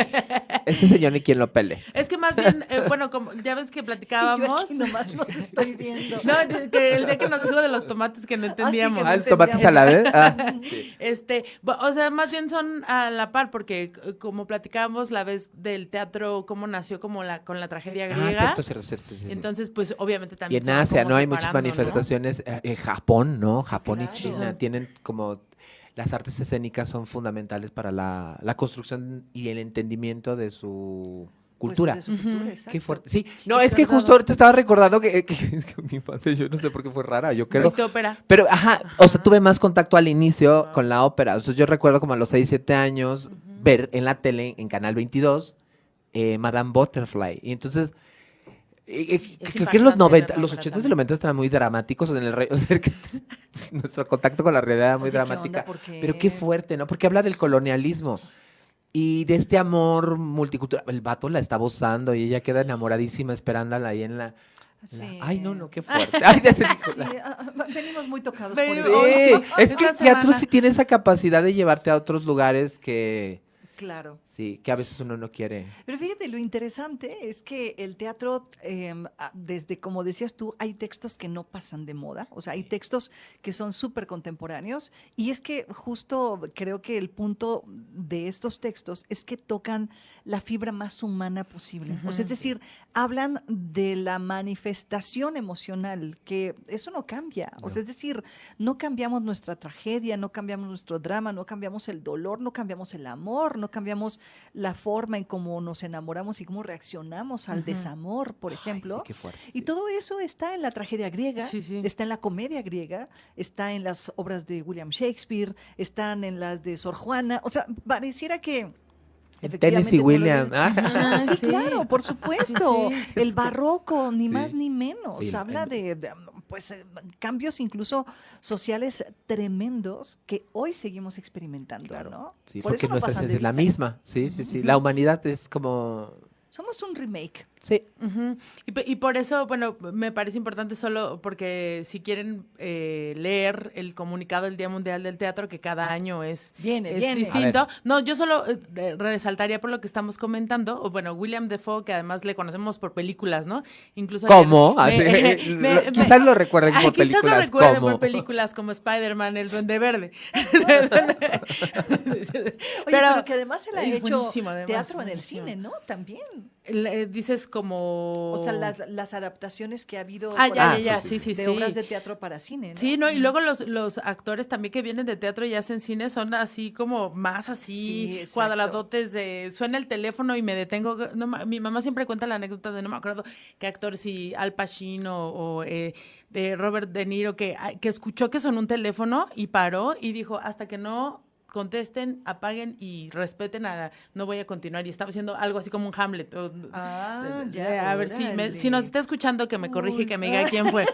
ese señor ni quien lo pele. Es que más bien, bueno, como ya ves que platicábamos. Yo aquí nomás los estoy viendo. No, que el día que nos dijo de los tomates que no entendíamos. que no el tomate salade. O sea, más bien son a la par, porque como platicábamos la vez del teatro, cómo nació como con la tragedia griega. Cierto. Entonces, pues, obviamente Y también. en Asia, ¿no? Hay muchas separando, manifestaciones. En Japón, ¿no? Japón y claro. China tienen como... Las artes escénicas son fundamentales para la construcción y el entendimiento de su cultura. Pues de su cultura, exacto. Qué fuerte. Sí, no, es que justo ahorita estaba recordando que es que mi infancia, yo no sé por qué fue rara, yo creo. ¿Viste ópera? Pero, o sea, tuve más contacto al inicio con la ópera. O sea, yo recuerdo como a los 6, 7 años ver en la tele, en Canal 22, Madame Butterfly. Y entonces... creo que en los 90, los 80 y los 90 estaban muy dramáticos en el o sea, que nuestro contacto con la realidad era muy dramática. Pero qué fuerte, ¿no? Porque habla del colonialismo y de este amor multicultural. El vato la estaba usando y ella queda enamoradísima esperándola ahí en la... Sí. Ay, no, qué fuerte. Ay, venimos muy tocados por por eso. eso. Es que el teatro sí tiene esa capacidad de llevarte a otros lugares que... Claro. Sí, que a veces uno no quiere. Pero fíjate, lo interesante es que el teatro, desde, como decías tú, hay textos que no pasan de moda, o sea, hay textos que son súper contemporáneos, y es que justo creo que el punto de estos textos es que tocan la fibra más humana posible. O sea, es decir, hablan de la manifestación emocional, que eso no cambia. O sea, es decir, no cambiamos nuestra tragedia, no cambiamos nuestro drama, no cambiamos el dolor, no cambiamos el amor, no cambiamos la forma en cómo nos enamoramos y cómo reaccionamos al desamor, por ejemplo. Sí, qué fuerte. Y todo eso está en la tragedia griega, está en la comedia griega, está en las obras de William Shakespeare, están en las de Sor Juana. O sea, pareciera que... Tennessee Williams. Sí, claro, por supuesto. Sí. El barroco, ni Sí. más ni menos. Sí, Habla de cambios incluso sociales tremendos que hoy seguimos experimentando, ¿no? Sí, Por porque eso no nuestra pasan de esencia es la vista. misma. Sí. La humanidad es como... Somos un remake. Sí. Y por eso, bueno, me parece importante solo porque si quieren leer el comunicado del Día Mundial del Teatro, que cada año es distinto. No, yo solo resaltaría por lo que estamos comentando, o bueno, William Dafoe, que además le conocemos por películas, ¿no? Incluso ¿Cómo? Quizás lo recuerden por películas. Quizás lo recuerden ¿cómo? por películas como Spider-Man, El Duende Verde. Pero que además él ha es hecho buenísimo, además, teatro en el buenísimo. cine, ¿no? También. Dices como... O sea, las adaptaciones que ha habido de obras de teatro para cine, ¿no? Sí, ¿no? Y luego los actores también que vienen de teatro y hacen cine son así como más así, cuadradotes de... Suena el teléfono y me detengo. No, mi mamá siempre cuenta la anécdota de no me acuerdo qué actor, si Al Pacino o de Robert De Niro, que escuchó que sonó un teléfono y paró y dijo, hasta que no contesten, apaguen y respeten no voy a continuar. Y estaba haciendo algo así como un Hamlet. A ver si nos está escuchando, que me corrige y que me diga quién fue.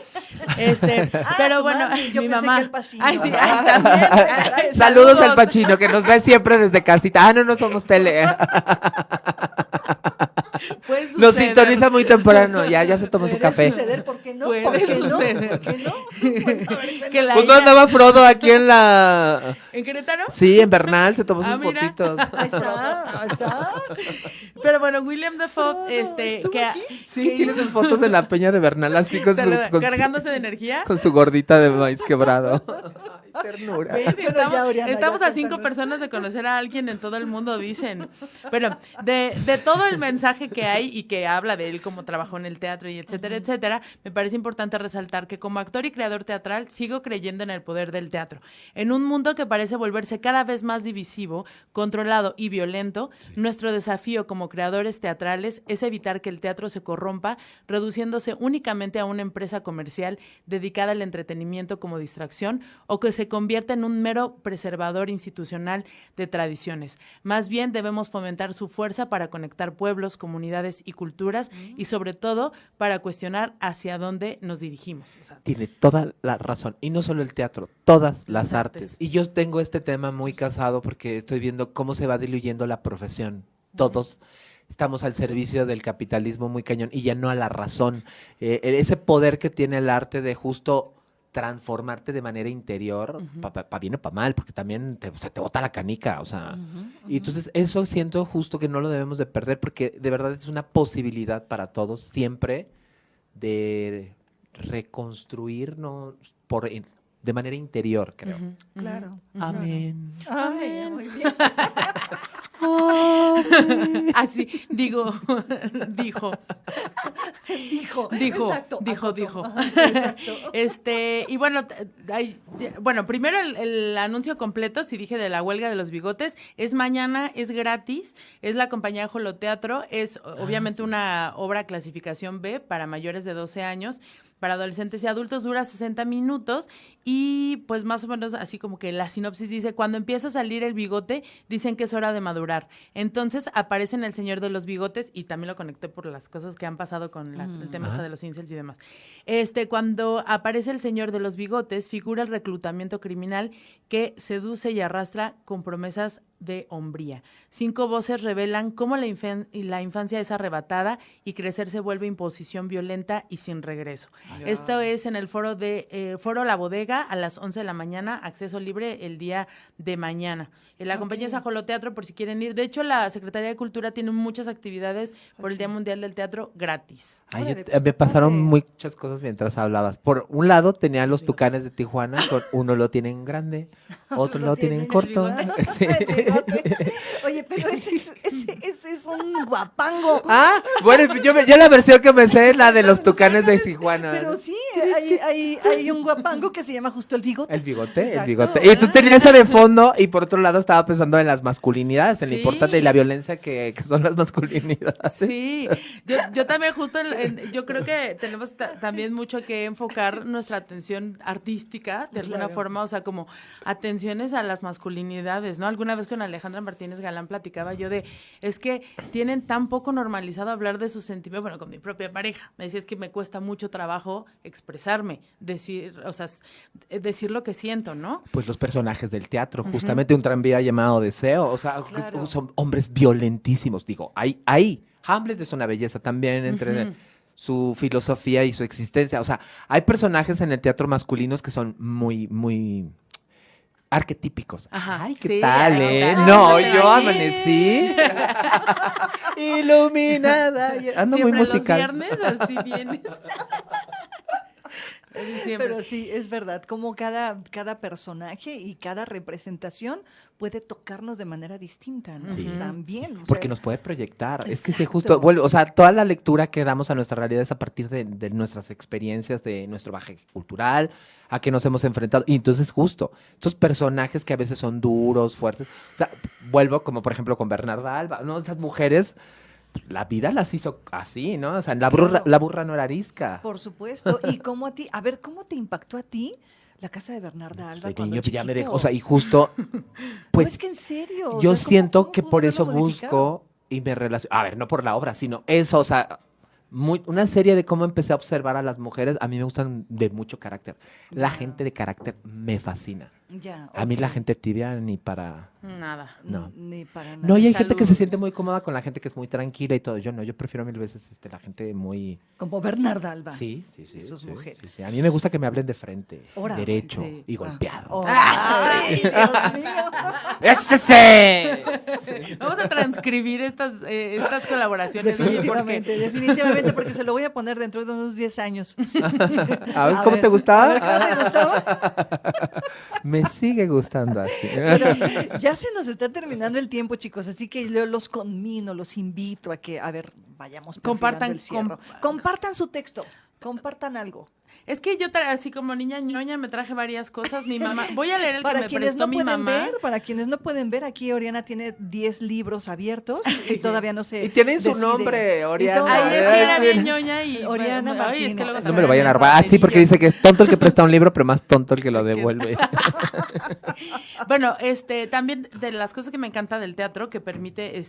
Pero bueno, yo mi pensé mamá. que el Pacino. También. Saludos al Pacino, que nos ve siempre desde casita. No somos tele. Nos sintoniza muy temprano. Ya se tomó su café. Puede suceder, ¿por qué no? Puede suceder. ¿Por qué no? Pues no andaba Frodo aquí en la... ¿En Querétaro? Sí, en Bernal se tomó sus mira. fotitos. Ahí está. Pero bueno, William Dafoe, Sí, tiene sus fotos en la peña de Bernal, así con cargándose de energía. Con su gordita de maíz quebrado. Ay, ternura. Estamos a 5 personas de conocer a alguien en todo el mundo, dicen. Pero de todo el mensaje que hay y que habla de él, cómo trabajó en el teatro y etcétera, etcétera, me parece importante resaltar que como actor y creador teatral sigo creyendo en el poder del teatro. En un mundo que parece volverse cada vez más divisivo, controlado y violento, nuestro desafío como creadores teatrales es evitar que el teatro se corrompa, reduciéndose únicamente a una empresa comercial dedicada al entretenimiento como distracción, o que se convierta en un mero preservador institucional de tradiciones. Más bien debemos fomentar su fuerza para conectar pueblos, comunidades y culturas, y sobre todo para cuestionar hacia dónde nos dirigimos. O sea, tiene toda la razón. Y no solo el teatro, todas las artes. Y yo tengo este tema muy casado porque estoy viendo cómo se va diluyendo la profesión. Todos estamos al servicio del capitalismo muy cañón y ya no a la razón. Ese poder que tiene el arte de justo transformarte de manera interior, pa bien o pa mal, porque también se te bota la canica, o sea. Y entonces eso siento justo que no lo debemos de perder, porque de verdad es una posibilidad para todos siempre de reconstruirnos de manera interior, creo. Claro. Amén. Amén. Muy bien. Así, dijo. Exacto, Dijo. Ajá, sí, exacto. Y bueno, primero el anuncio completo, si dije de la huelga de los bigotes, es mañana, es gratis, es la compañía Joloteatro, es obviamente una obra clasificación B para mayores de 12 años. Para adolescentes y adultos dura 60 minutos y pues más o menos así como que la sinopsis dice, cuando empieza a salir el bigote, dicen que es hora de madurar. Entonces aparecen el señor de los bigotes y también lo conecté por las cosas que han pasado con el tema de los incels y demás. Cuando aparece el señor de los bigotes, figura el reclutamiento criminal que seduce y arrastra con promesas de hombría. 5 voces revelan cómo la infancia es arrebatada y crecer se vuelve imposición violenta y sin regreso. Esto es en el foro La Bodega a las 11 de la mañana, acceso libre el día de mañana. La compañía es Joloteatro por si quieren ir. De hecho, la Secretaría de Cultura tiene muchas actividades por el Día Mundial del Teatro gratis. Me pasaron muchas cosas mientras hablabas. Por un lado tenía los Tucanes de Tijuana, uno lo tienen grande, otro lo tienen corto. Sí. Oye, pero ese es un guapango. Bueno, yo la versión que me sé es la de los Tucanes de Tijuana. Pero sí, hay un guapango que se llama justo el bigote. El bigote. Y tú tenías esa de fondo y por otro lado estaba pensando en las masculinidades, en lo importante y la violencia que son las masculinidades. Sí, yo también justo, yo creo que tenemos también mucho que enfocar nuestra atención artística de alguna forma, o sea, como atenciones a las masculinidades, ¿no? Alguna vez con Alejandra Martínez Galán platicaba yo es que tienen tan poco normalizado hablar de sus sentimientos, bueno, con mi propia pareja, me decía, es que me cuesta mucho trabajo expresarme, decir lo que siento, ¿no? Pues los personajes del teatro, justamente un tranvía llamado Deseo, o sea, son hombres violentísimos, digo, hay Hamlet es una belleza también entre su filosofía y su existencia, o sea, hay personajes en el teatro masculinos que son muy, muy arquetípicos. Ajá. Ay, ¿qué tal, No, yo amanecí iluminada. Ando siempre muy musical. Los viernes así vienes. Pero sí, es verdad, como cada personaje y cada representación puede tocarnos de manera distinta, ¿no? Sí. También. Porque nos puede proyectar. Exacto. Es que justo vuelve, o sea, toda la lectura que damos a nuestra realidad es a partir de nuestras experiencias, de nuestro bagaje cultural, a que nos hemos enfrentado. Y entonces justo, estos personajes que a veces son duros, fuertes, o sea, vuelvo como por ejemplo con Bernarda Alba, ¿no? Esas mujeres, la vida las hizo así, ¿no? O sea, la burra no era arisca. Por supuesto. ¿Y cómo cómo te impactó a ti la casa de Bernarda Alba cuando chiquito? Ya me dejó, o sea, y justo, pues... No, es que en serio. Yo siento que por eso busco y me relaciono... A ver, no por la obra, sino eso, o sea... una serie de cómo empecé a observar a las mujeres. A mí me gustan de mucho carácter. La gente de carácter me fascina. A mí la gente tibia ni para... Nada. No. Ni para nada. No, y hay gente que se siente muy cómoda con la gente que es muy tranquila y todo. Yo no, yo prefiero mil veces la gente muy... Como Bernarda Alba. Sí. Sus mujeres. Sí. A mí me gusta que me hablen de frente, derecho y golpeado. ¡Ay, Dios mío! ¡Ese! Sí. Vamos a transcribir estas colaboraciones. Definitivamente, porque se lo voy a poner dentro de unos 10 años. A ver, ¿cómo te gustaba? Me sigue gustando así. Pero ya se nos está terminando el tiempo, chicos, así que yo los conmino, los invito a que, vayamos compartan el cierre. Compartan su texto, compartan algo. Es que yo, así como niña ñoña, me traje varias cosas. Mi mamá, voy a leer el que me prestó mi mamá. Para quienes no pueden ver, aquí Oriana tiene 10 libros abiertos y todavía no sé. Y tienen su nombre, Oriana. Ay, es que era bien ñoña y Oriana Martínez. Es que luego no me lo vayan a armar. Sí, porque dice que es tonto el que presta un libro, pero más tonto el que lo devuelve. Bueno, también de las cosas que me encanta del teatro, que permite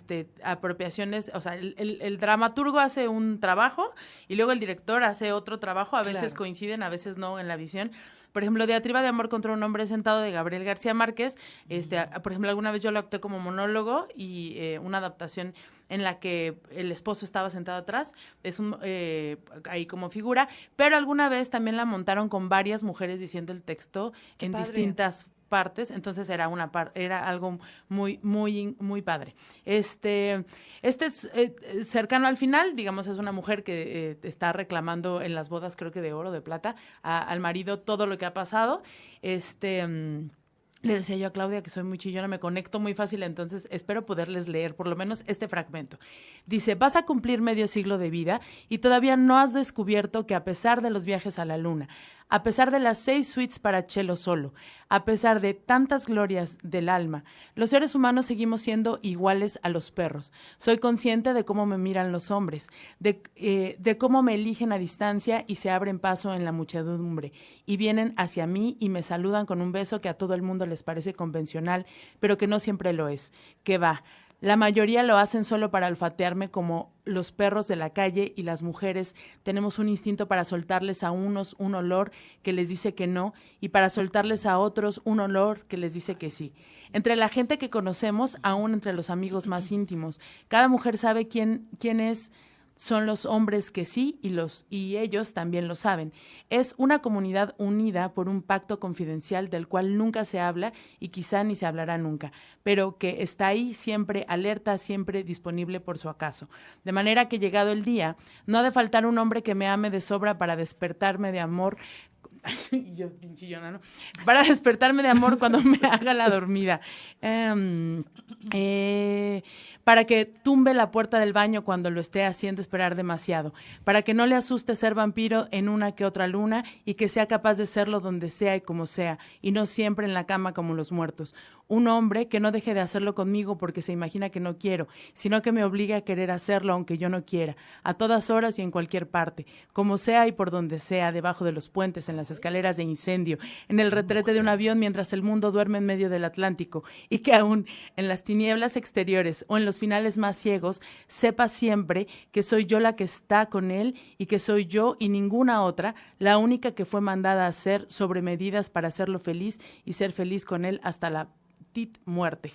apropiaciones, o sea, el dramaturgo hace un trabajo y luego el director hace otro trabajo, a veces coinciden, a veces no en la visión. Por ejemplo, Diatriba de amor contra un hombre sentado de Gabriel García Márquez, por ejemplo, alguna vez yo lo opté como monólogo y una adaptación en la que el esposo estaba sentado atrás, es ahí como figura, pero alguna vez también la montaron con varias mujeres diciendo el texto en distintas partes, entonces era algo muy padre. Este es cercano al final, digamos, es una mujer que está reclamando en las bodas, creo que de oro, de plata, al marido todo lo que ha pasado. Le decía yo a Claudia que soy muy chillona, me conecto muy fácil, entonces espero poderles leer por lo menos este fragmento. Dice, vas a cumplir medio siglo de vida y todavía no has descubierto que a pesar de los viajes a la luna, a pesar de las 6 suites para cello solo, a pesar de tantas glorias del alma, los seres humanos seguimos siendo iguales a los perros. Soy consciente de cómo me miran los hombres, de cómo me eligen a distancia y se abren paso en la muchedumbre, y vienen hacia mí y me saludan con un beso que a todo el mundo les parece convencional, pero que no siempre lo es. Que va. La mayoría lo hacen solo para olfatearme como los perros de la calle y las mujeres tenemos un instinto para soltarles a unos un olor que les dice que no y para soltarles a otros un olor que les dice que sí. Entre la gente que conocemos, aún entre los amigos más íntimos, cada mujer sabe quiénes son los hombres que sí y ellos también lo saben. Es una comunidad unida por un pacto confidencial del cual nunca se habla y quizá ni se hablará nunca, pero que está ahí siempre alerta, siempre disponible por su acaso. De manera que llegado el día, no ha de faltar un hombre que me ame de sobra para despertarme de amor. Y yo, pinchillona, ¿no? Para despertarme de amor cuando me haga la dormida. Para que tumbe la puerta del baño cuando lo esté haciendo esperar demasiado. Para que no le asuste ser vampiro en una que otra luna y que sea capaz de serlo donde sea y como sea, y no siempre en la cama como los muertos. Un hombre que no deje de hacerlo conmigo porque se imagina que no quiero, sino que me obligue a querer hacerlo aunque yo no quiera, a todas horas y en cualquier parte, como sea y por donde sea, debajo de los puentes, en las escaleras de incendio, en el retrete de un avión mientras el mundo duerme en medio del Atlántico, y que aún en las tinieblas exteriores o en los finales más ciegos, sepa siempre que soy yo la que está con él y que soy yo y ninguna otra, la única que fue mandada a hacer sobre medidas para hacerlo feliz y ser feliz con él hasta la muerte.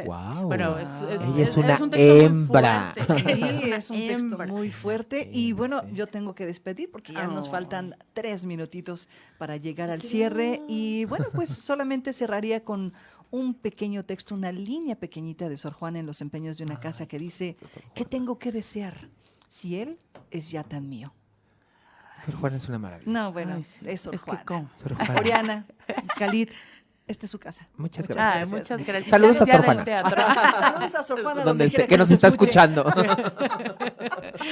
Wow. Bueno, ella es una un texto hembra. muy fuerte. Sí, es un texto muy fuerte. Y bueno, yo tengo que despedir porque ya nos faltan 3 minutitos para llegar al cierre. Y bueno, pues solamente cerraría con un pequeño texto, una línea pequeñita de Sor Juana en Los empeños de una casa que dice, ¿qué tengo que desear si él es ya tan mío? Sor Juana es una maravilla. No, bueno, Ay, sí. es Sor Juana. Sor Juana. Oriana, Khalid, esta es su casa. Muchas gracias. Muchas gracias. Saludos a Sor Juana. Saludos a Sor Juana. Donde quiera que nos está escuche. escuchando.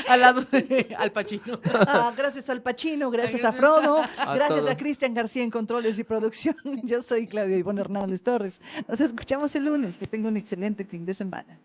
Al lado de Al Pacino. Gracias al Pacino, gracias a Frodo, gracias todos. a Cristian García en controles y producción. Yo soy Claudia Ivonne Hernández Torres. Nos escuchamos el lunes. Que tenga un excelente fin de semana.